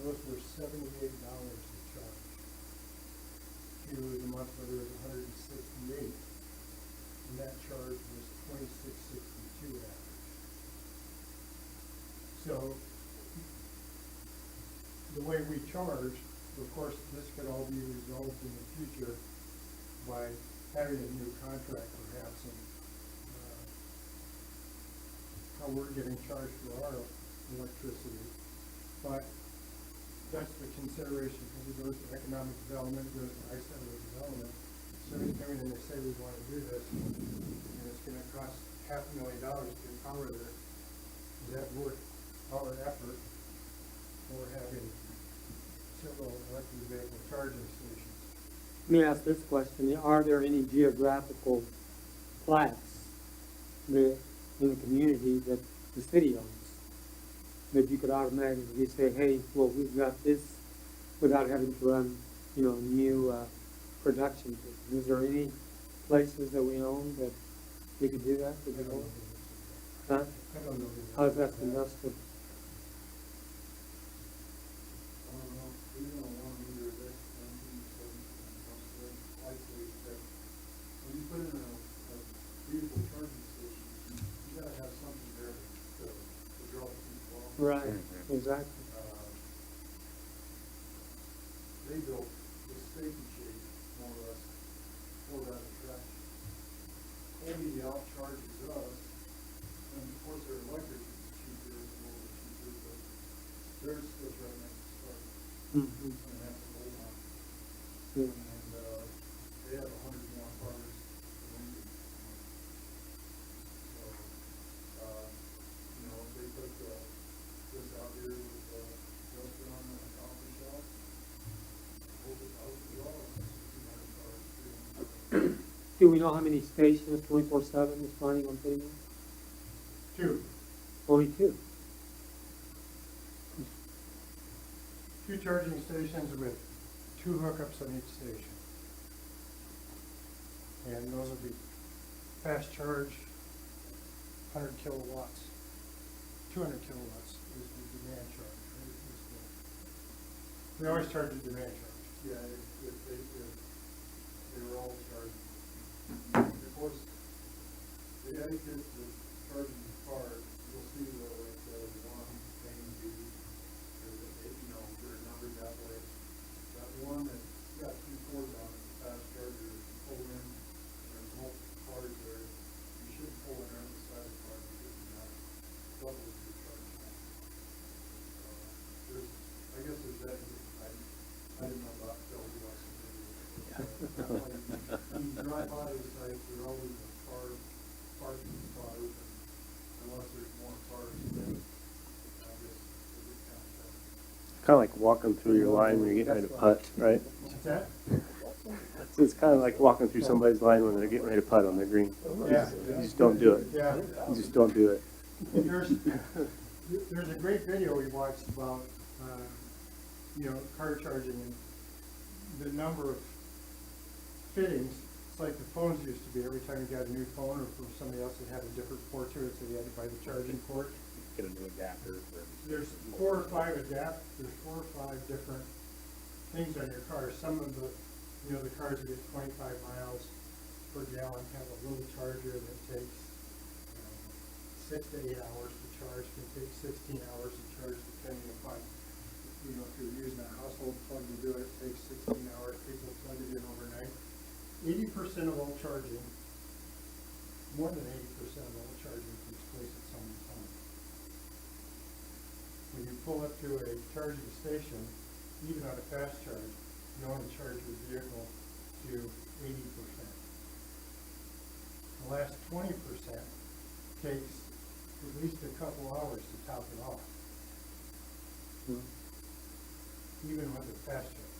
those were $78 to charge. To the month where there was 168, and that charge was $26.62 average. So the way we charge, of course, this could all be resolved in the future by having a new contract perhaps, and how we're getting charged for our electricity. But that's the consideration, because it goes to economic development, it goes to ISO development. So they come in and they say, we want to do this, and it's gonna cost $500,000 to get power there. Is that worth our effort for having several electric vehicle charging stations. Let me ask this question, are there any geographical plaques that, in the community that the city owns? That you could automatically say, hey, well, we've got this, without having to run, new, production systems. Is there any places that we own that we could do that? Did you know? Huh? I don't know. How's that conducted? I don't know, we don't want either of this, likely that when you put in a vehicle charging station, you gotta have something there to draw people off. Right, Mhm. exactly. They built the safety shape, more or less, for that attraction. KMEA charges us, and of course their electric is cheaper, it's a little bit cheaper, but theirs goes right next to start, Mm-hmm. and that's a whole lot. Yeah. And, they have 100 more cars than we do. So, if they put, this out here with a restaurant and a coffee shop, hope it draws 200 cars, 300 cars. Do we know how many stations 24/7 is planning on putting in? 2 Only 2. charging stations with 2 hookups on each station. And those will be fast charge, 100 kilowatts, 200 kilowatts is the demand charge. Right? We always charge the demand charge. Yeah, if they were all charging. Of course, the etiquette with charging the car, you'll see the, like, the one, A and B, or the, they're numbered that way. That one that's got 2 cords on it, the fast charger, if you pull in, there's multiple cars there, you shouldn't pull in right beside the car, because you're not double your charge time. There's, I guess there's that, I didn't know about Delta West. When you drive by the sites, there are always a car parking spot open, unless there's more cars than, I guess, they get kind of tough. Kind of like walking through your line when you're getting ready to putt, right? What's that? It's kind of like walking through somebody's line when they're getting ready to putt on their green. Yeah. You just don't do it. Yeah. You just don't do it. There's a great video we watched about, car charging and the number of fittings. It's like the phones used to be. Every time you got a new phone or from somebody else that had a different port to it, so you had to buy the charging port. Get a new adapter for everything. There's 4 or 5 different things on your car. Some of the, the cars that get 25 miles per gallon have a little charger that takes 6 to 8 hours to charge, can take 16 hours to charge depending upon, if you're using a household plug to do it, it takes 16 hours, people plug it in overnight. 80% of all charging, more than 80% of all charging takes place at someone's home. When you pull up to a charging station, even on a fast charge, you only charge your vehicle to 80%. The last 20% takes at least a couple hours to top it off. Even with a fast charge.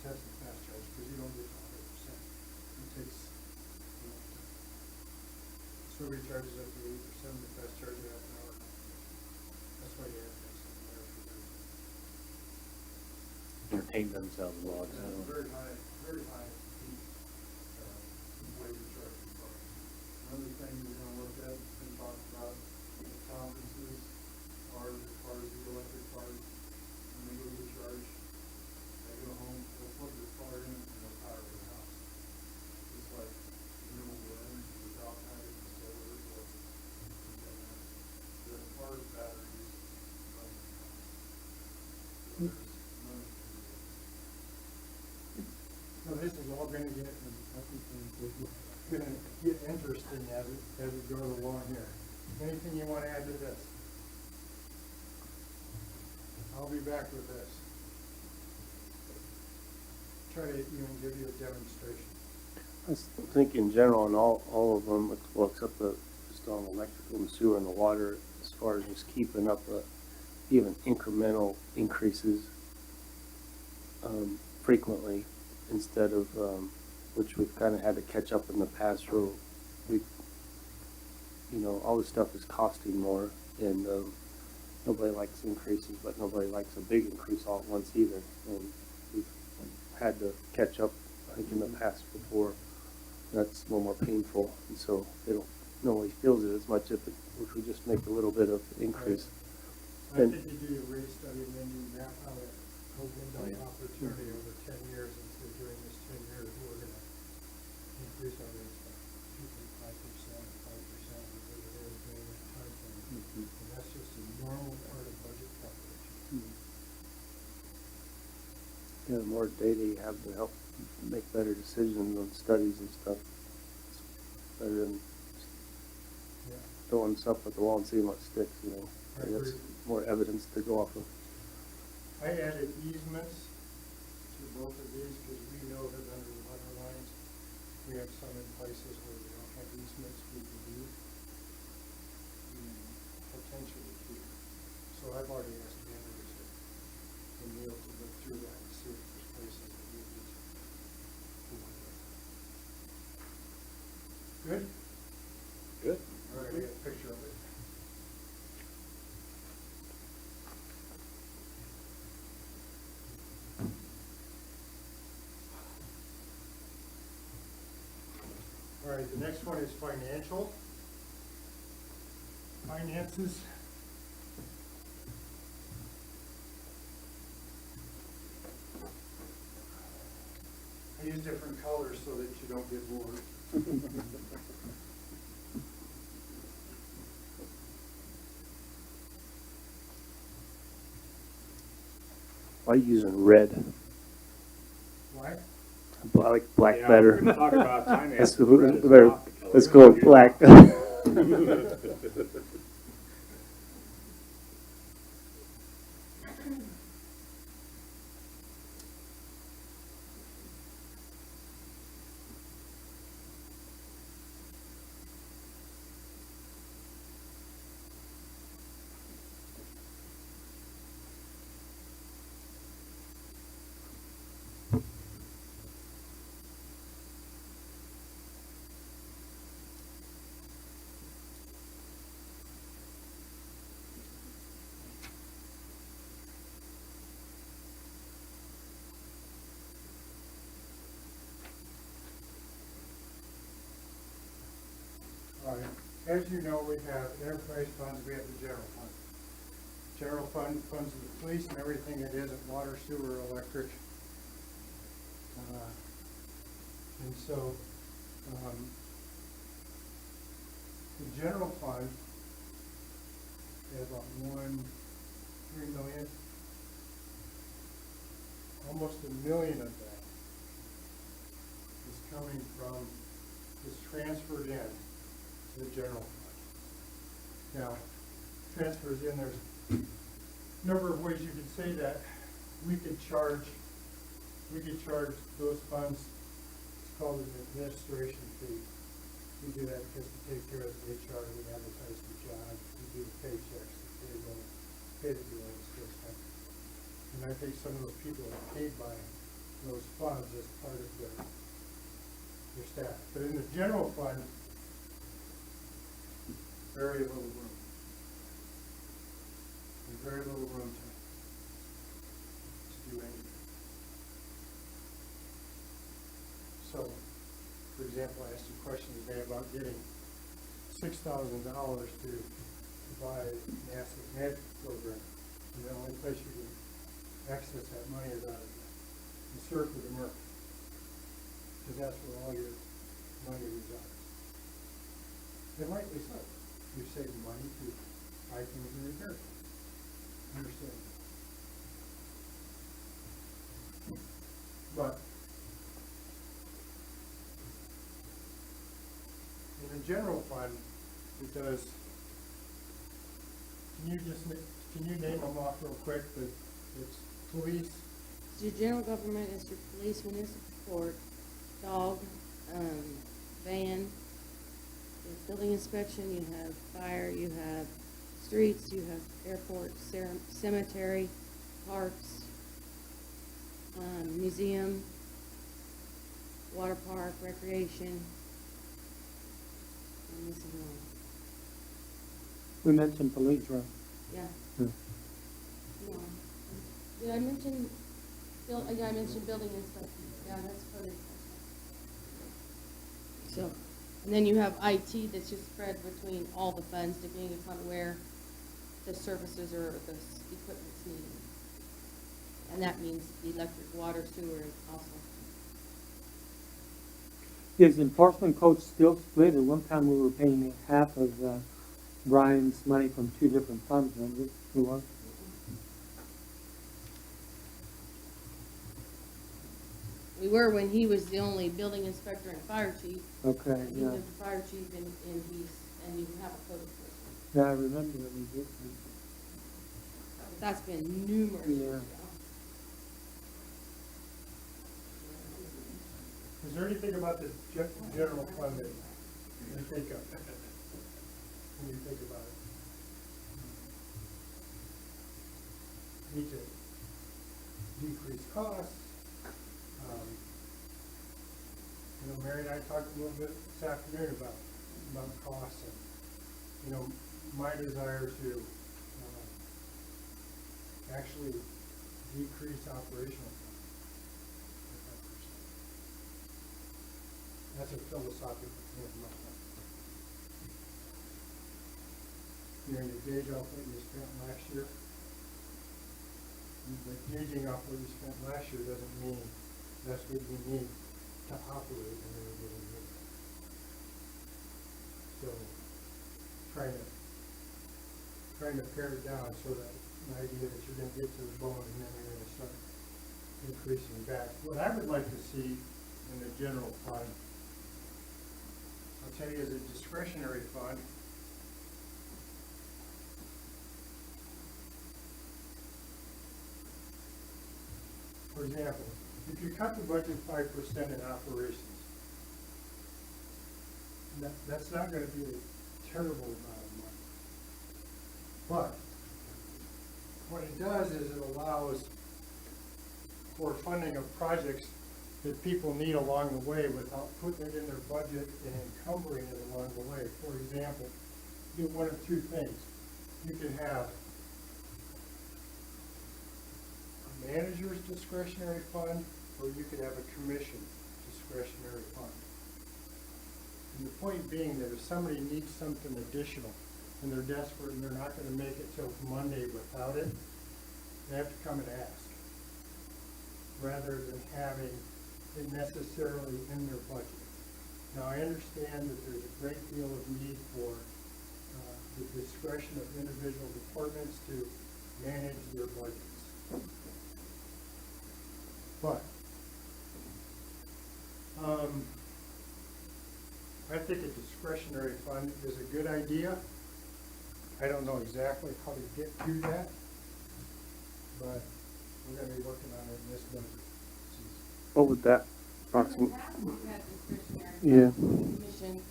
Test the fast charge, because you don't get to 100%. It takes a long time. So recharges up to 80%, the fast charge at half an hour. That's why you have to have something there for them. Entertain themselves while it's Very high heat, way to charge your car. Another thing we're gonna look at, and talk about at conferences, are the cars, the electric cars, when they go to charge, they go home, they'll plug their car in and they'll power their house. Just like renewable energy without having the solar or things like that. The car's batteries run the house. So there's money to do that. So this is all gonna get interesting as it goes along here. Anything you wanna add to this? I'll be back with this. Try to, give you a demonstration. I think in general, on all of them, well, except just on electrical and sewer and the water, as far as just keeping up even incremental increases frequently instead of, which we've kind of had to catch up in the past where we, you know, all this stuff is costing more, and nobody likes increases, but nobody likes a big increase all at once either. And we've had to catch up, I think, in the past before. That's a little more painful, and so nobody feels it as much if we just make a little bit of increase. I And- think you do your rate study and then you map out a window of opportunity over 10 years and say during this 10 years, we're gonna increase our rates by 2.5%, 5%, whatever it is during that time frame. And that's just a normal part of budget calculation. Yeah, the more data you have to help make better decisions on studies and stuff, it's better than Yeah. throwing stuff at the wall and seeing what sticks, you know. I That's agree. more evidence to go off of. I added easements to both of these because we know that under the water lines, we have some in places where we don't have easements we can do. Potentially here. So I've already asked managers and Neil to look through that and see if there's places that we need to work with. Good? Good. All right, I got a picture of it. All right, the next one is financial. Finances. I use different colors so that you don't get bored. Why are you using red? Why? I like black Yeah, better. we're gonna talk about finance. Let's, Red is better- not the color. let's go with black. All right, as you know, we have enterprise funds, we have the general fund. General fund funds the police and everything that isn't water, sewer, electric. And so, the general fund is about 3 million. Almost $1 million of that is coming from, is transferred in to the general fund. Now, transfers in, there's a number of ways you could say that. We could charge those funds, it's called an administration fee. We do that because we take care of the HR, we advertise the job, we do the paychecks, the payroll, pay the bills, this kind of thing. And I think some of those people are paid by those funds as part of their staff. But in the general fund, very little room. There's very little room to do anything. So, for example, I asked a question today about getting $6,000 to buy NASA's MAD program. And the only place you can access that money is out of the Circle of America. Because that's where all your money resides. And rightly so. You're saving money to buy things and repair things. Understand that. But in the general fund, it does, can you name them off real quick? It's police, So your general government is your police, municipal court, dog, van, you have building inspection, you have fire, you have streets, you have airport, cemetery, parks, museum, water park, recreation. I'm missing one. We mentioned police, right? Yeah. Hmm. No. Did I mention, yeah, I mentioned building and stuff. Yeah, that's code enforcement. So, and then you have IT that's just spread between all the funds, depending upon where the services or the equipment's needed. And that means electric, water, sewer also. Is enforcement code still split? At one time, we were paying half of Brian's money from two different funds, remember? We were? We were when he was the only building inspector and fire chief. Okay, He yeah. was the fire chief and you have a code enforcement. Yeah, I remember that we did. But that's been numerous years Yeah. ago. Is there anything about the general fund that you think of when you think about it? Need to decrease costs. You know, Mary and I talked a little bit this afternoon about costs and, you know, my desire to actually decrease operational costs. That's a philosophical thing of mine. You're gonna gauge off what you spent last year. But gauging off what you spent last year doesn't mean that's what you need to operate in any given year. So trying to pare it down so that the idea that you're gonna get to the bone and then you're gonna start increasing back. What I would like to see in the general fund, I'll tell you, is a discretionary fund. For example, if you cut the budget 5% in operations, that's not gonna be a terrible amount of money. But what it does is it allows for funding of projects that people need along the way without putting it in their budget and encumbering it along the way. For example, you get one of two things. You can have a manager's discretionary fund, or you can have a commission discretionary fund. And the point being that if somebody needs something additional and they're desperate and they're not gonna make it till Monday without it, they have to come and ask, rather than having it necessarily in their budget. Now, I understand that there's a great deal of need for the discretion of individual departments to manage their budgets. But I think a discretionary fund is a good idea. I don't know exactly how to get to that, but we're gonna be working on it in this budget season. What would that In the approximate? past, we've had discretionary. Yeah. Commission.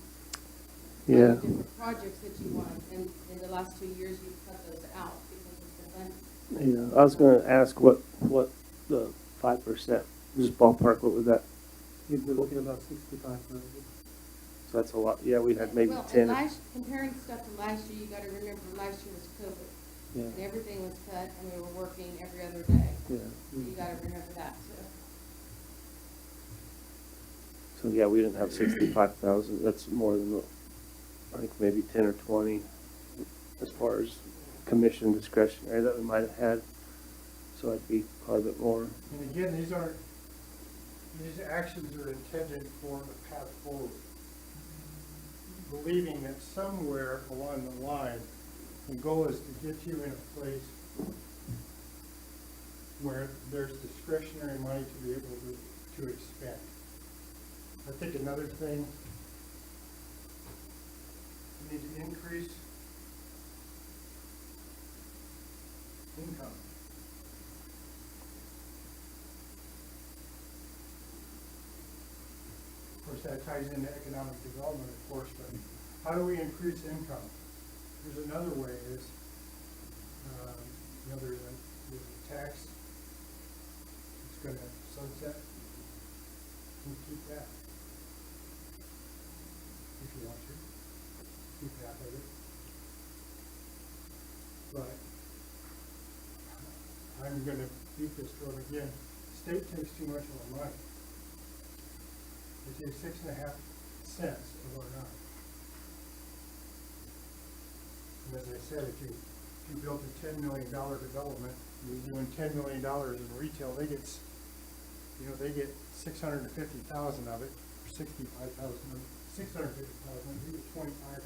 Yeah. Different projects that you want, and in the last 2 years, you've cut those out because of the funding. Yeah, I was gonna ask what the 5%, just ballpark, what was that? You'd be looking about 65,000. So that's a lot, yeah, we had maybe Well, 10. and comparing stuff to last year, you gotta remember, last year was COVID. Yeah, And everything was cut, and we were working every other day. yeah. So you gotta remember that, too. So, yeah, we didn't have 65,000, that's more than, I think maybe 10 or 20 as far as commission discretionary that we might have had. So that'd be quite a bit more. And again, these actions are intended for a path forward. Believing that somewhere along the line, the goal is to get you in a place where there's discretionary money to be able to expend. I think another thing, we need to increase income. Of course, that ties into economic development, of course, but how do we increase income? There's another way is, there's a tax. It's gonna Sunset, you keep that. If you want to, keep half of it. But I'm gonna beat this drum again. State takes too much of our money. They take 6.5 cents of our dime. And as I said, if you built a $10 million development, you're doing $10 million in retail, they get 650,000 of it, or 65,000 of it, 650,000, they get 25.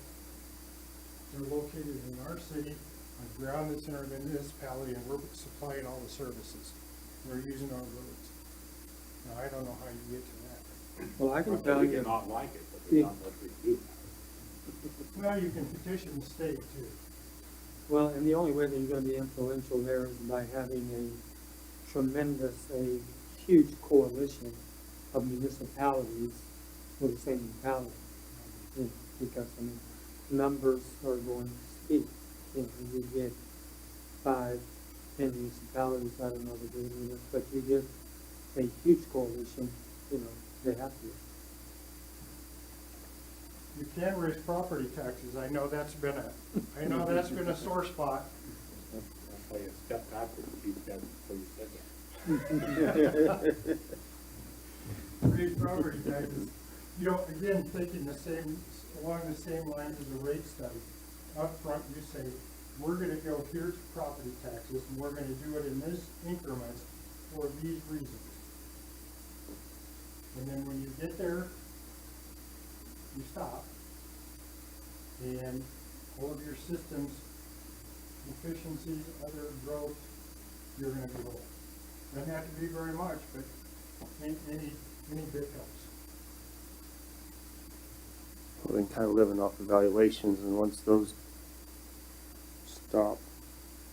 They're located in our city, on ground that's in our municipality, and we're supplying all the services. We're using our roads. Now, I don't know how you get to that. Well, I can Well, tell we you, can not like it, but there's Yeah. not much we can do. Well, you can petition the state too. well, and the only way that you're gonna be influential there is by having a tremendous, a huge coalition of municipalities with the same mentality. You know, because, I mean, numbers are going to speak. You know, you get 5, 10 municipalities, I don't know the data, with it, but you get a huge coalition, you know, they have to. You can raise property taxes. I know that's been a sore spot. I'll tell you, a step backwards, you said, before you said that. Raise property taxes. You know, again, thinking along the same lines as a rate study. Up front, you say, we're gonna go, here's property taxes, and we're gonna do it in this increments for these reasons. And then when you get there, you stop. And all of your systems, efficiencies, other growth, you're gonna be low. Doesn't have to be very much, but any bit helps. We've been kind of living off evaluations, and once those stop,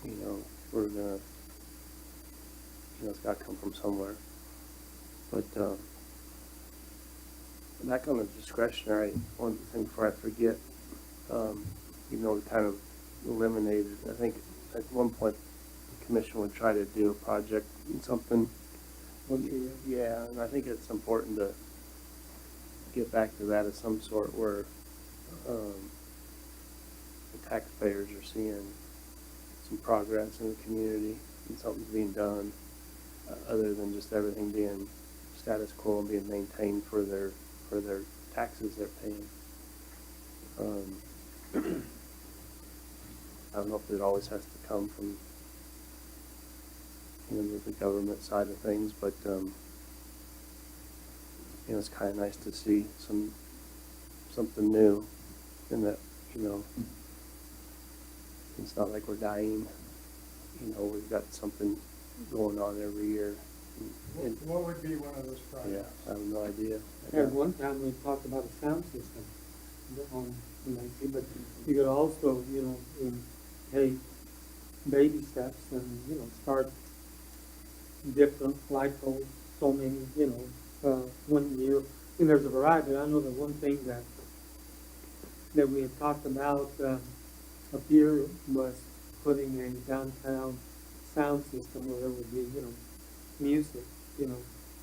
you know, we're gonna, you know, it's gotta come from somewhere. But, back on the discretionary, one thing before I forget, you know, we kind of eliminated, I think at one point, the commission would try to do a project and something. Yeah, and I think it's important to get back to that of some sort where, the taxpayers are seeing some progress in the community and something's being done, other than just everything being status quo and being maintained for their taxes they're paying. I don't know if it always has to come from, you know, the government side of things, but, you know, it's kind of nice to see something new, and that, you know, it's not like we're dying. You know, we've got something going on every year. And, What would be one of those yeah, projects? I have no idea. At one time, we talked about a sound system on Nancy, but you could also, you know, take baby steps and, you know, start different, like, so many, you know, 1 year. And there's a variety. I know the one thing that we had talked about up here was putting a downtown sound system where there would be, you know, music, you know,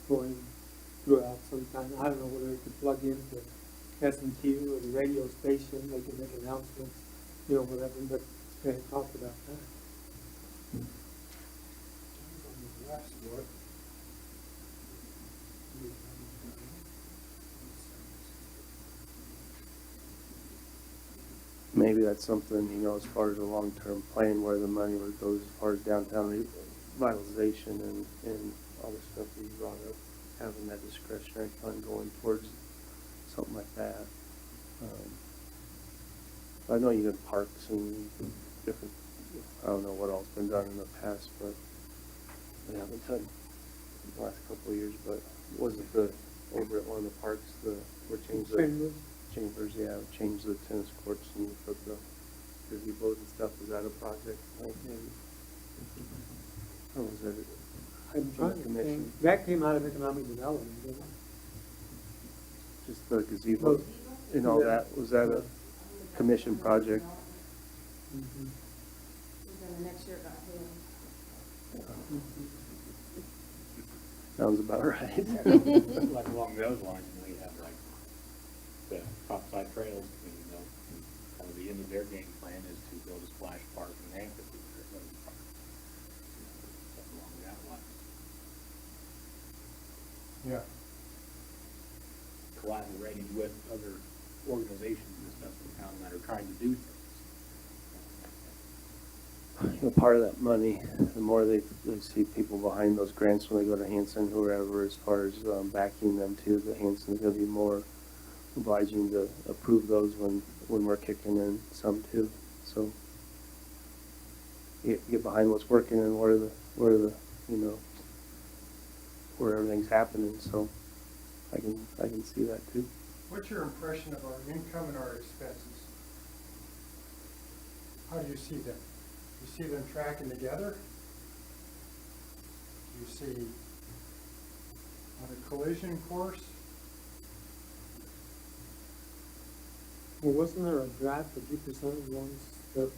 going throughout sometime. I don't know whether it could plug into S&Q or the radio station, they could make announcements, you know, whatever, but they had talked about that. That's what. Maybe that's something, you know, as far as a long-term plan, where the money would go as far as downtown revitalization and all the stuff that you brought up, having that discretionary fund going towards something like that. I know you have parks and different, I don't know what all's been done in the past, but we haven't done the last couple of years, but was it over at one of the parks, where Chambers, yeah, changed the tennis courts and put the frisbee boat and stuff. Was that a project? Like, maybe? Or was that I'm from trying the to commission? think, that came out of economic development, didn't it? Just the gazebo and all Yeah. that? Was that a commission project? Mhm. Then the next year it got hit. Sounds about right. Like along those lines, we have like the topside trails, I mean, you know, kind of the end of their game plan is to build a splash park and amphitheater at Rose Park. Something along that line. Yeah. Collaborating with other organizations and stuff in town that are trying to do things. You know, part of that money, the more they see people behind those grants when they go to Hanson, whoever, as far as backing them to the Hanson's gonna be more obliging to approve those when we're kicking in some too. So get behind what's working and where the you know, where everything's happening. So I can see that too. What's your impression of our income and our expenses? How do you see them? You see them tracking together? Do you see on a collision course? Well, wasn't there a graph that you presented once that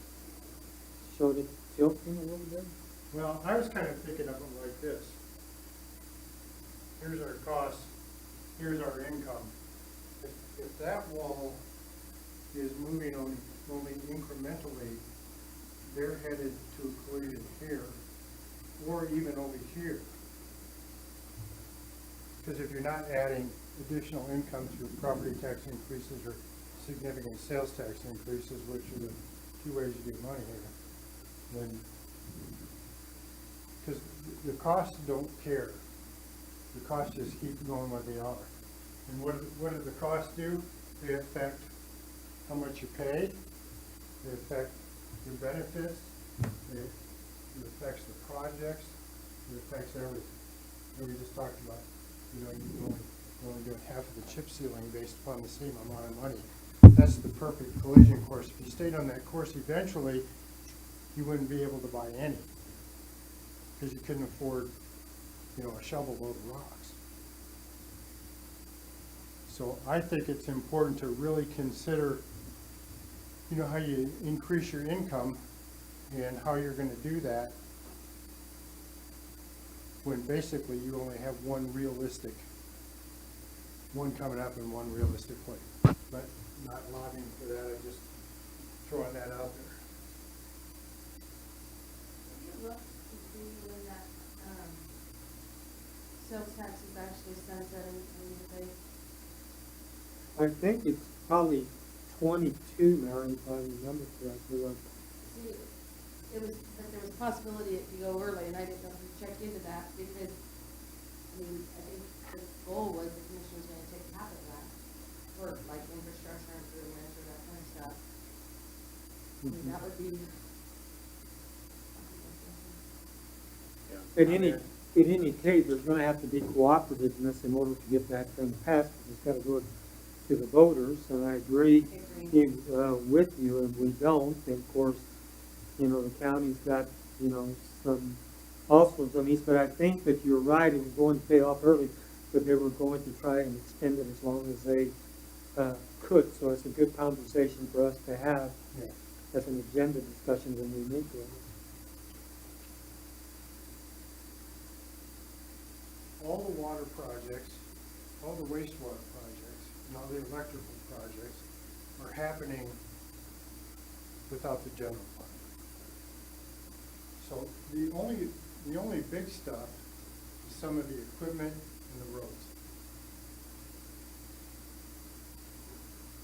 showed it tilting a little bit? Well, I was kind of thinking of it like this. Here's our costs, here's our income. If that wall is moving only incrementally, they're headed to a collision here, or even over here. Because if you're not adding additional income through property tax increases or significant sales tax increases, which are the two ways you get money here, then, because the costs don't care. The costs just keep going where they are. And what do the costs do? They affect how much you pay, they affect your benefits, it affects the projects, it affects everything. And we just talked about, you know, you're only doing half of the chip sealing based upon the same amount of money. That's the perfect collision course. If you stayed on that course, eventually you wouldn't be able to buy any, because you couldn't afford, you know, a shovel load of rocks. So I think it's important to really consider, you know, how you increase your income and how you're going to do that when basically you only have one coming up and one realistic plate. But not lobbying for that, I'm just throwing that out there. Have you looked to see when that, sales tax is actually sunsetting in the state? I think it's probably 22, Mary, if I remember correctly. See, it was, but there was a possibility it could go early, and I didn't know if you checked into that, because, I mean, I think the goal was the commission was gonna take half of that for, like, infrastructure improvements or that kind of stuff. I mean, that would be. In any case, there's gonna have to be cooperativeness in order to get that thing passed, because it's gotta go to the voters, and I agree with you, and we don't. And of course, you know, the county's got, you know, some needs, but I think that you're right, it was going to pay off early, but they were going to try and extend it as long as they could. So it's a good conversation for us to have as an agenda discussion when we meet with it. All the water projects, all the wastewater projects, and all the electrical projects are happening without the general fund. So the only big stuff is some of the equipment and the roads.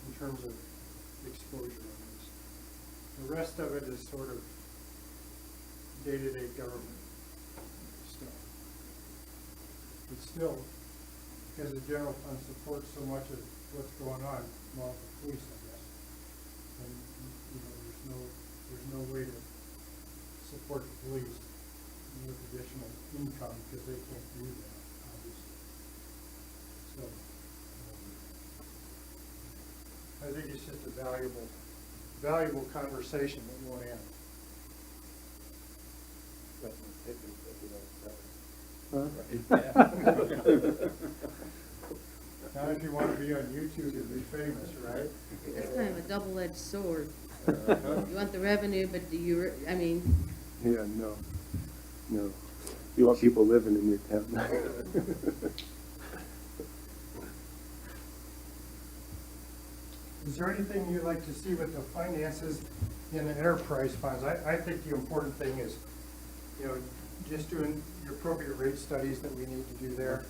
In terms of exposure on this. The rest of it is sort of day-to-day government stuff. But still, because the general fund supports so much of what's going on, well, the police, I guess. And, you know, there's no way to support the police with additional income, because they can't do that, obviously. So, I think it's just a valuable conversation that won't end. Now, if you want to be on YouTube and be famous, right? That's kind of a double-edged sword. You want the revenue, but do you, I mean. Yeah, no. You want people living in your town. Is there anything you'd like to see with the finances in the enterprise funds? I think the important thing is, you know, just doing the appropriate rate studies that we need to do there,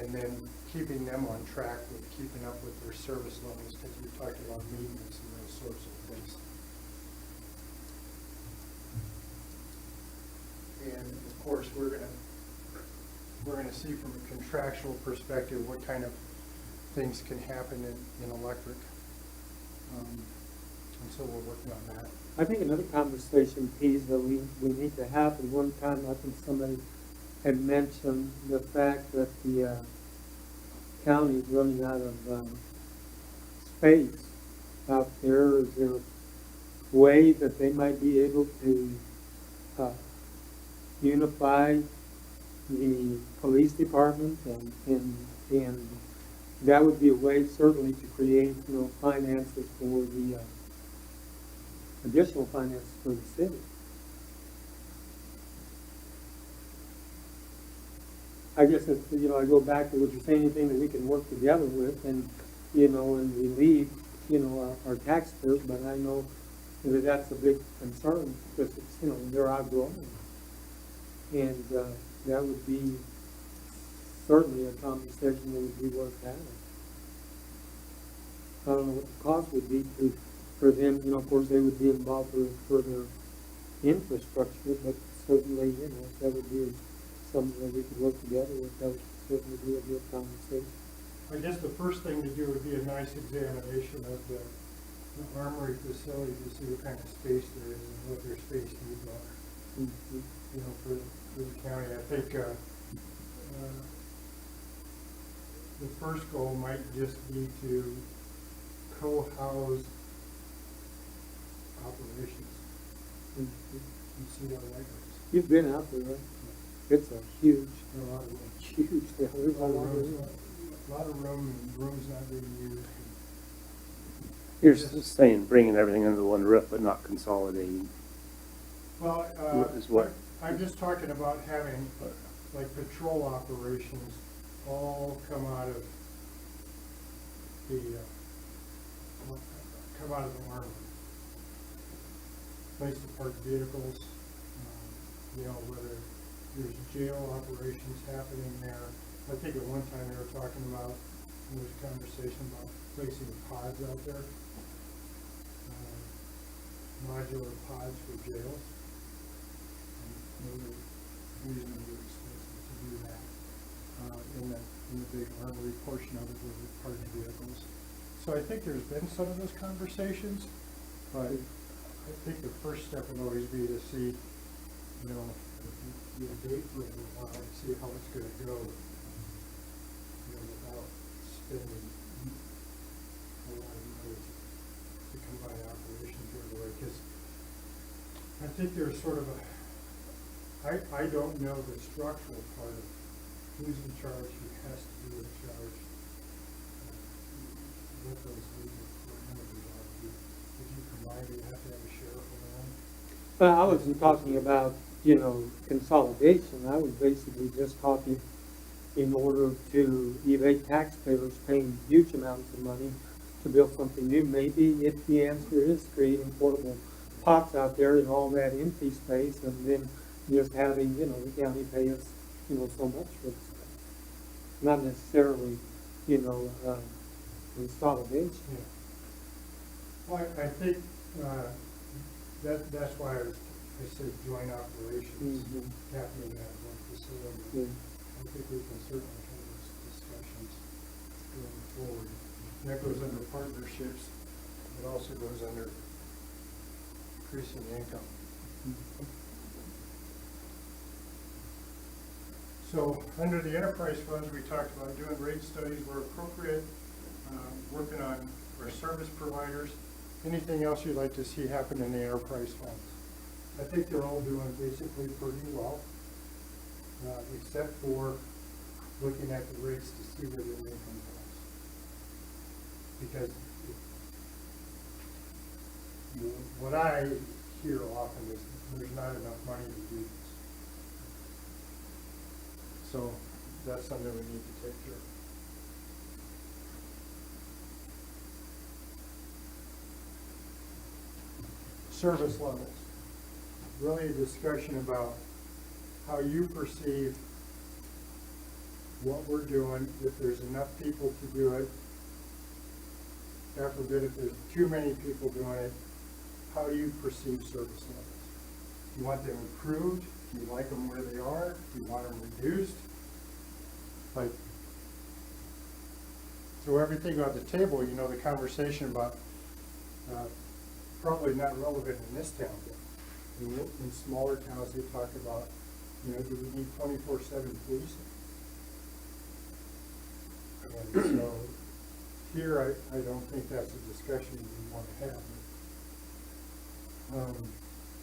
and then keeping them on track with keeping up with their service levels, because we talked about maintenance and those sorts of things. And of course, we're gonna see from a contractual perspective what kind of things can happen in electric. And so we're working on that. I think another conversation piece that we need to have, and one time I think somebody had mentioned the fact that the county is running out of space out there. Is there a way that they might be able to unify the police department and that would be a way certainly to create, you know, finances for the additional finances for the city. I guess it's, you know, I go back to what you're saying, anything that we can work together with and, you know, and relieve, you know, our taxpayers, but I know that that's a big concern because it's, you know, they're outgrowing. And that would be certainly a conversation that would be worth having. I don't know what the cost would be for them, you know, of course, they would be involved for their infrastructure, but certainly, you know, that would be something that we could work together with. That would certainly be a good conversation. I guess the first thing to do would be a nice examination of the armory facility to see what kind of space there is and what their space needs are. Mm-hmm. You know, for the county. I think the first goal might just be to co-house operations and see how that goes. You've been out there, right? It's a huge, There are a lot of huge, there's a lot of room. a lot of room and rooms not being used. You're saying bringing everything under one roof, but not consolidating. Well, Is what? I'm just talking about having, like, patrol operations all come out of the, armory. Place to park vehicles, you know, whether there's jail operations happening there. I think at one time they were talking about, there was a conversation about placing pods out there, modular pods for jails. And reasonably expensive to do that in the big armory portion of it where we park vehicles. So I think there's been some of those conversations, but I think the first step would always be to see, you know, the date for a while and see how it's going to go, you know, without spending a lot of money to combine operations right away. Because I think there's sort of I don't know the structural part of who's in charge, who has to be in charge, what those legal parameters are. If you combine it, you have to have a sheriff around. Well, I wasn't talking about, you know, consolidation. I was basically just talking in order to evade taxpayers paying huge amounts of money to build something new. Maybe if the answer is creating portable pots out there and all that empty space, and then just having, you know, the county pay us, you know, so much for the space. Not necessarily, you know, consolidation. Yeah. Well, I think that's why I said joint operations Mhm. happening at one facility. Yeah. I think we can certainly have those discussions going forward. And that goes under partnerships. It also goes under increasing income. So under the enterprise funds, we talked about doing rate studies where appropriate, working on our service providers. Anything else you'd like to see happen in the enterprise funds? I think they're all doing basically pretty well, except for looking at the rates to see where their income goes. Because what I hear often is there's not enough money to do this. So that's something we need to take care of. Service levels. Really a discussion about how you perceive what we're doing, if there's enough people to do it. God forbid if there's too many people doing it, how do you perceive service levels? Do you want them improved? Do you like them where they are? Do you want them reduced? Like, throw everything on the table, you know, the conversation about, probably not relevant in this town, but in smaller towns, they talk about, you know, do we need 24/7 policing? And so, here, I don't think that's a discussion we want to have.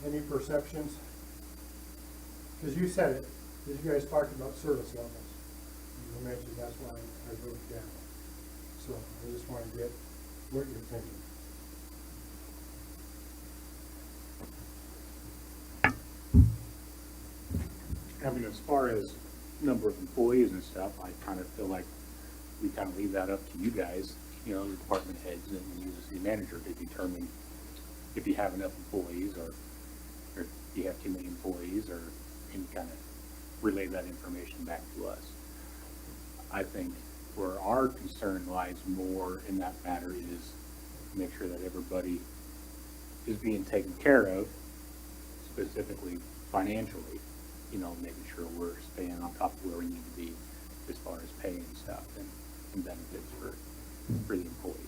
Any perceptions? Because you said it, because you guys talked about service levels. You mentioned that's why I wrote it down. So I just want to get what you're thinking. I mean, as far as number of employees and stuff, I kind of feel like we kind of leave that up to you guys, you know, the department heads and you as the manager to determine if you have enough employees or if you have too many employees, or and kind of relay that information back to us. I think where our concern lies more in that matter is make sure that everybody is being taken care of, specifically financially, you know, making sure we're staying on top of where we need to be as far as pay and stuff and benefits for the employees.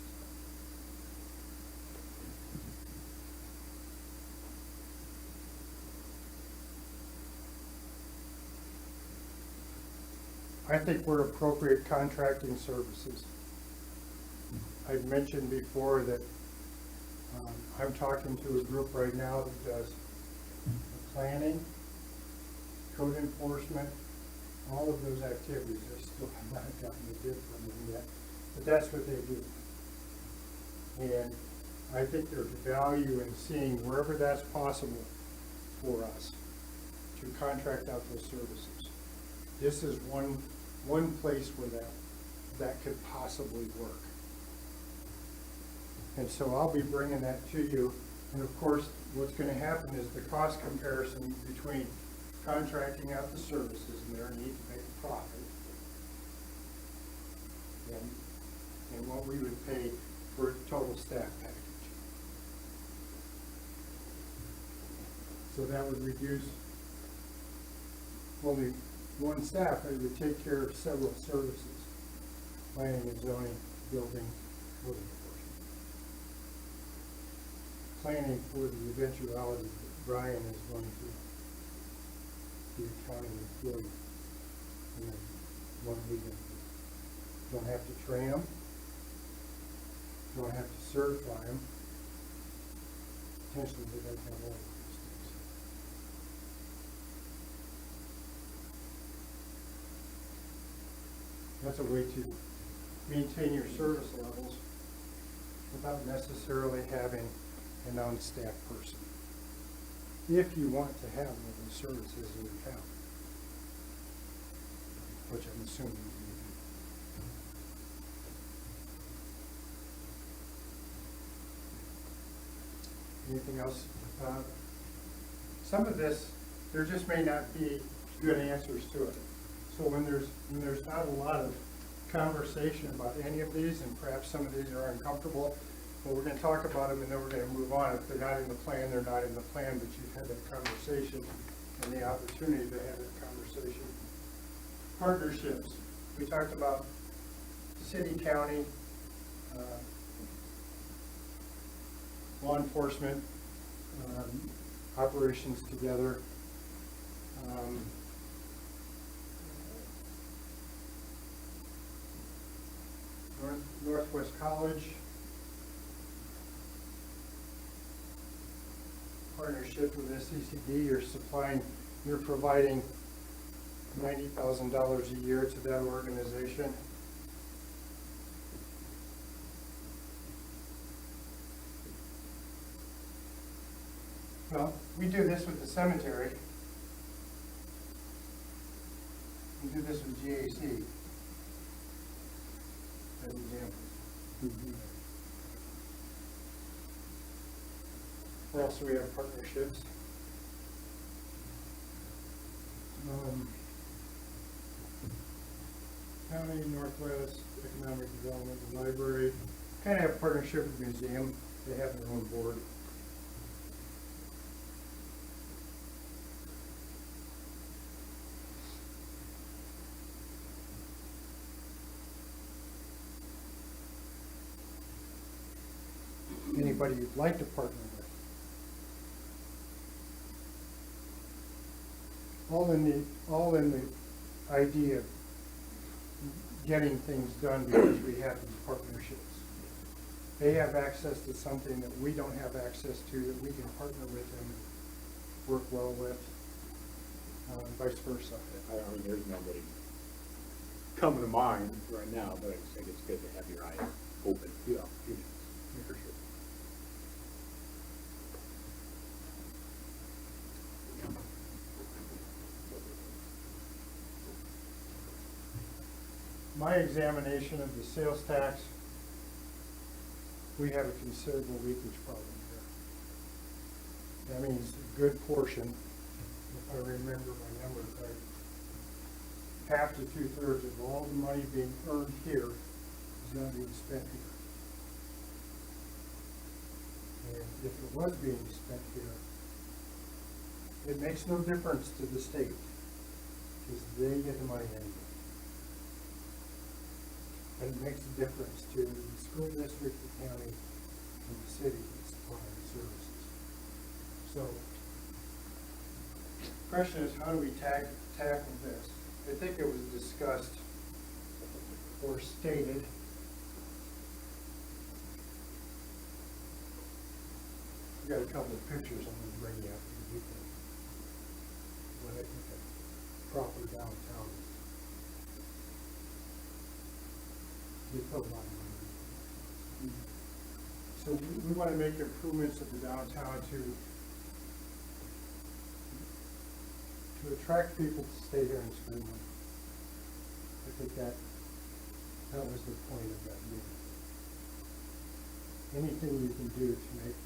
I think we're appropriate contracting services. I've mentioned before that I'm talking to a group right now that does planning, code enforcement, all of those activities. I still have not gotten a bid from them yet, but that's what they do. And I think there's value in seeing wherever that's possible for us to contract out those services. This is one place where that could possibly work. And so I'll be bringing that to you. And of course, what's going to happen is the cost comparison between contracting out the services and their need to make a profit and what we would pay for a total staff package. So that would reduce only one staff, it would take care of several services: planning and zoning, building, code enforcement. Planning for the eventuality that Brian is going to be a county employee. And then one weekend. Don't have to train them, don't have to certify them. Potentially they don't have all of those things. That's a way to maintain your service levels without necessarily having an on-staff person, if you want to have one of those services in your town, which I'm assuming you do. Anything else? Some of this, there just may not be good answers to it. So when there's not a lot of conversation about any of these, and perhaps some of these are uncomfortable, but we're going to talk about them and then we're going to move on. If they're not in the plan, they're not in the plan, but you've had that conversation and the opportunity to have that conversation. Partnerships. We talked about city, county, law enforcement, operations together. Northwest College, partnership with SCCD, you're providing $90,000 a year to that organization. Well, we do this with the cemetery. We do this with GAC. As examples. Where else do we have partnerships? County, Northwest, Economic Development, the library, kind of have partnership with the museum, they have their own board. Anybody you'd like to partner with? All in the idea of getting things done because we have these partnerships. They have access to something that we don't have access to, that we can partner with them and work well with, vice versa. I mean, there's nobody coming to mind right now, but I just think it's good to have your eyes open to opportunities, for sure. My examination of the sales tax, we have a considerable leakage problem here. That means a good portion, if I remember my numbers right, half to 2/3 of all the money being earned here is not being spent here. And if it was being spent here, it makes no difference to the state, because they get the money anyway. But it makes a difference to the school district, the county, and the city that supply the services. So, the question is, how do we tackle this? I think it was discussed or stated. I've got a couple of pictures I'm going to bring you up so you can, what I think a proper downtown is. We put a lot of money. So we want to make improvements of the downtown to attract people to stay here and spend money. I think that was the point of that meeting. Anything you can do to make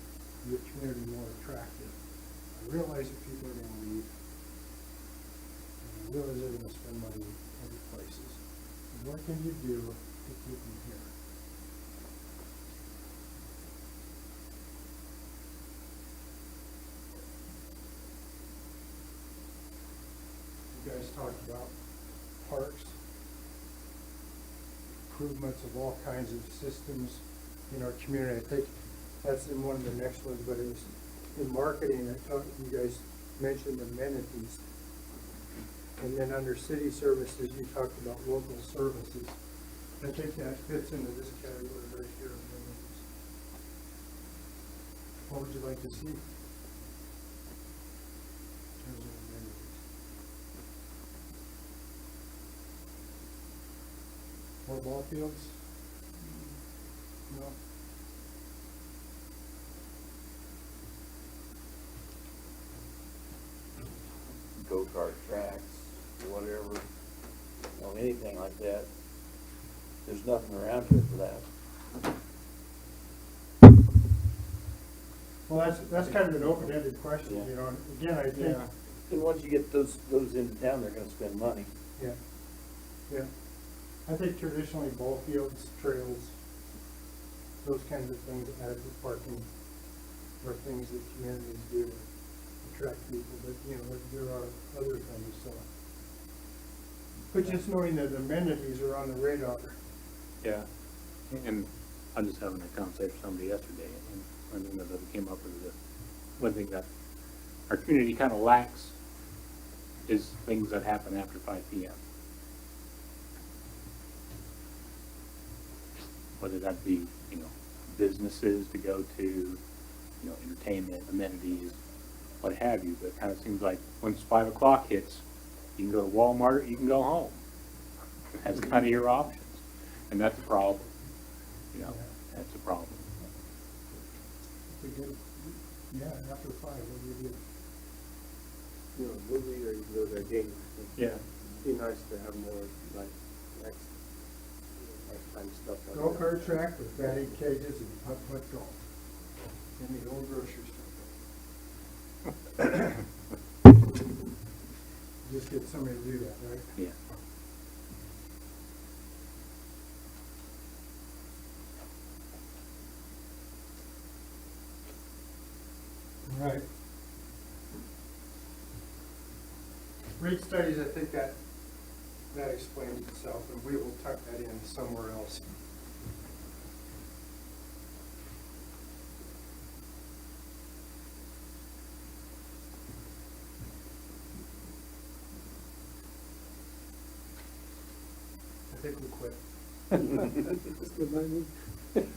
your community more attractive. I realize that people are going to leave. And I realize they're going to spend money in other places. And what can you do to keep them here? You guys talked about parks, improvements of all kinds of systems in our community. I think that's in one of the next ones, but it was in marketing. I thought you guys mentioned amenities. And then under city services, you talked about local services. I think that fits into this category right here. Amenities. What would you like to see? In terms of amenities? More ball fields? No. Go-kart tracks, whatever, anything like that. There's nothing around here for that. Well, that's kind of an open-ended question, Yeah. you know, and again, I think, And once you get those into town, they're gonna spend money. yeah. I think traditionally ball fields, trails, those kinds of things, adequate parking, are things that communities do to attract people, but, you know, there are other things, so. But just knowing that amenities are on the radar. Yeah, and I was just having a conversation with somebody yesterday, and one thing that we came up with is one thing that our community kind of lacks is things that happen after 5 p.m. Whether that be, you know, businesses to go to, you know, entertainment, amenities, what have you, but it kind of seems like once 5 o'clock hits, you can go to Walmart, you can go home. That's kind of your options, and that's a problem. You know, that's a problem. It's a good, yeah, after 5, what do you do? You know, movie or you can go to a game. Yeah. Be nice to have more, like, next time stuff like that. Go-kart track with batting cages and putt-putt golf. In the old grocery store. Just get somebody to do that, right? Yeah. All right. Rate studies, I think that explains itself, and we will tuck that in somewhere else. I think we'll quit. That's good by me.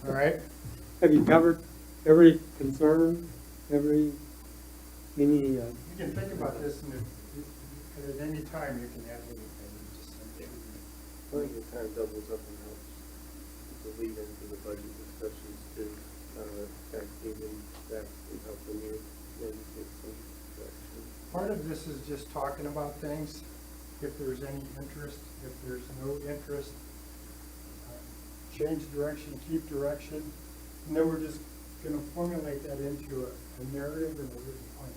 All right? Have you covered every concern, any, You can think about this, and at any time you can add anything. Just send it to me. I think it kind of doubles up and helps to lead into the budget discussions too. Kind of giving back and helping you maybe get some direction. Part of this is just talking about things, if there's any interest, if there's no interest, change direction, keep direction, and then we're just gonna formulate that into a narrative and a written plan.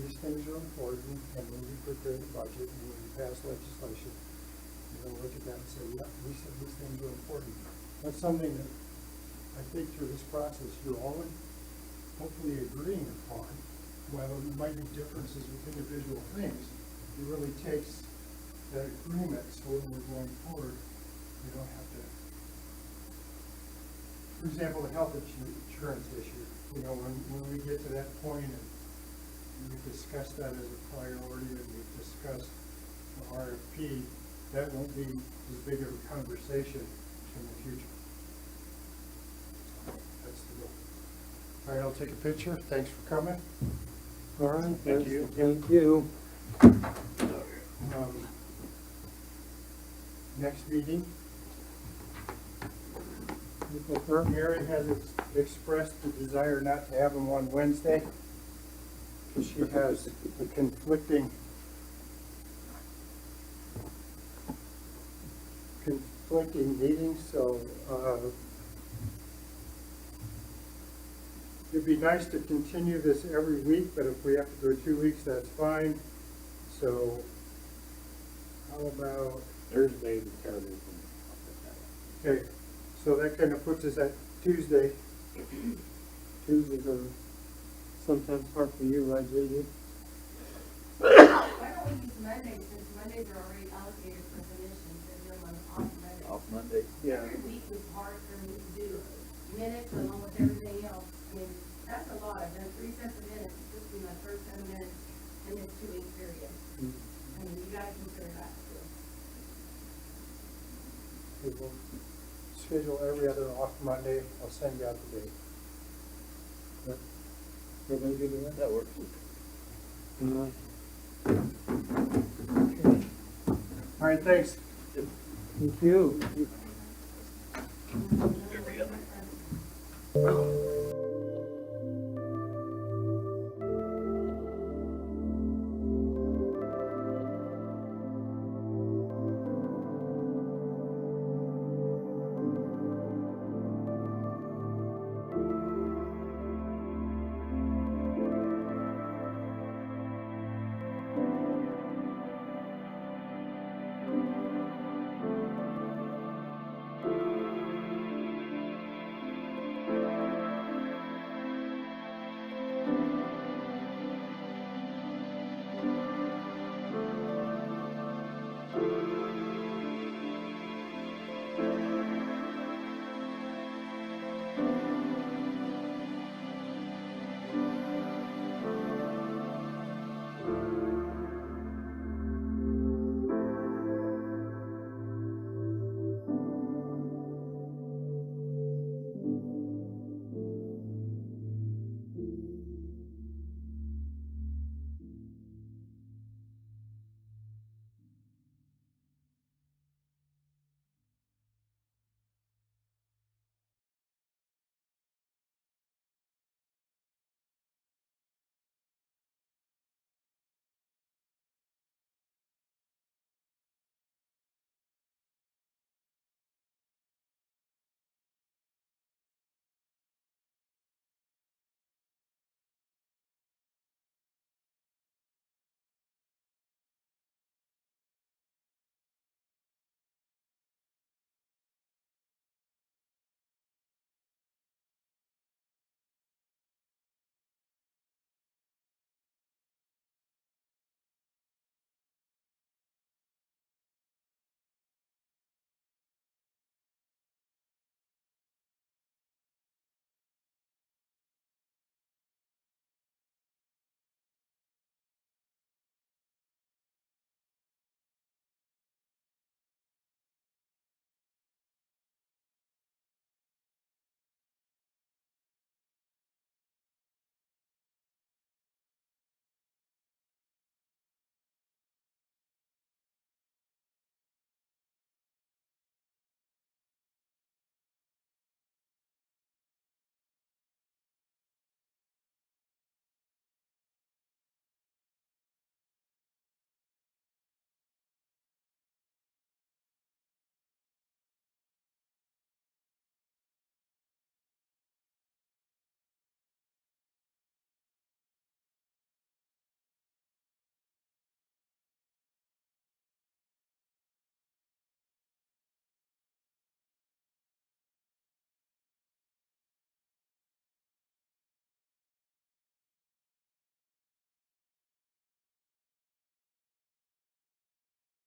These things are important, and when we prepare the budget and when we pass legislation, we're gonna look at that and say, yeah, we said these things are important. That's something that I think through this process, you're all hopefully agreeing upon. While there might be differences with individual things, it really takes that agreement, so when we're going forward, we don't have to. For example, the health insurance issue, you know, when we get to that point and we've discussed that as a priority and we've discussed the RFP, that won't be as big of a conversation in the future. That's the goal. All right, I'll take a picture. Thanks for coming. all right? Thank you. Thank you. Next meeting, Okay, sir. Mary has expressed the desire not to have them on Wednesday, because she has a conflicting meetings, so, it'd be nice to continue this every week, but if we have to go 2 weeks, that's fine. So, how about, Thursday, the terrible. okay, so that kind of puts us at Tuesday. Tuesdays are sometimes hard for you, right, JD? Why don't we use Mondays, since Mondays are already allocated for commissions, and do them on off Mondays? Off Monday. Yeah. Every week was hard for me to do minutes along with everything else. I mean, that's a lot. I've done 3 sets of minutes. This will be my first set of minutes in this 2-week period. I mean, you gotta consider that too. We will schedule every other off Monday. I'll send you out the date. Everybody good with that? That works. All right. All right, thanks. Thank you. Every other.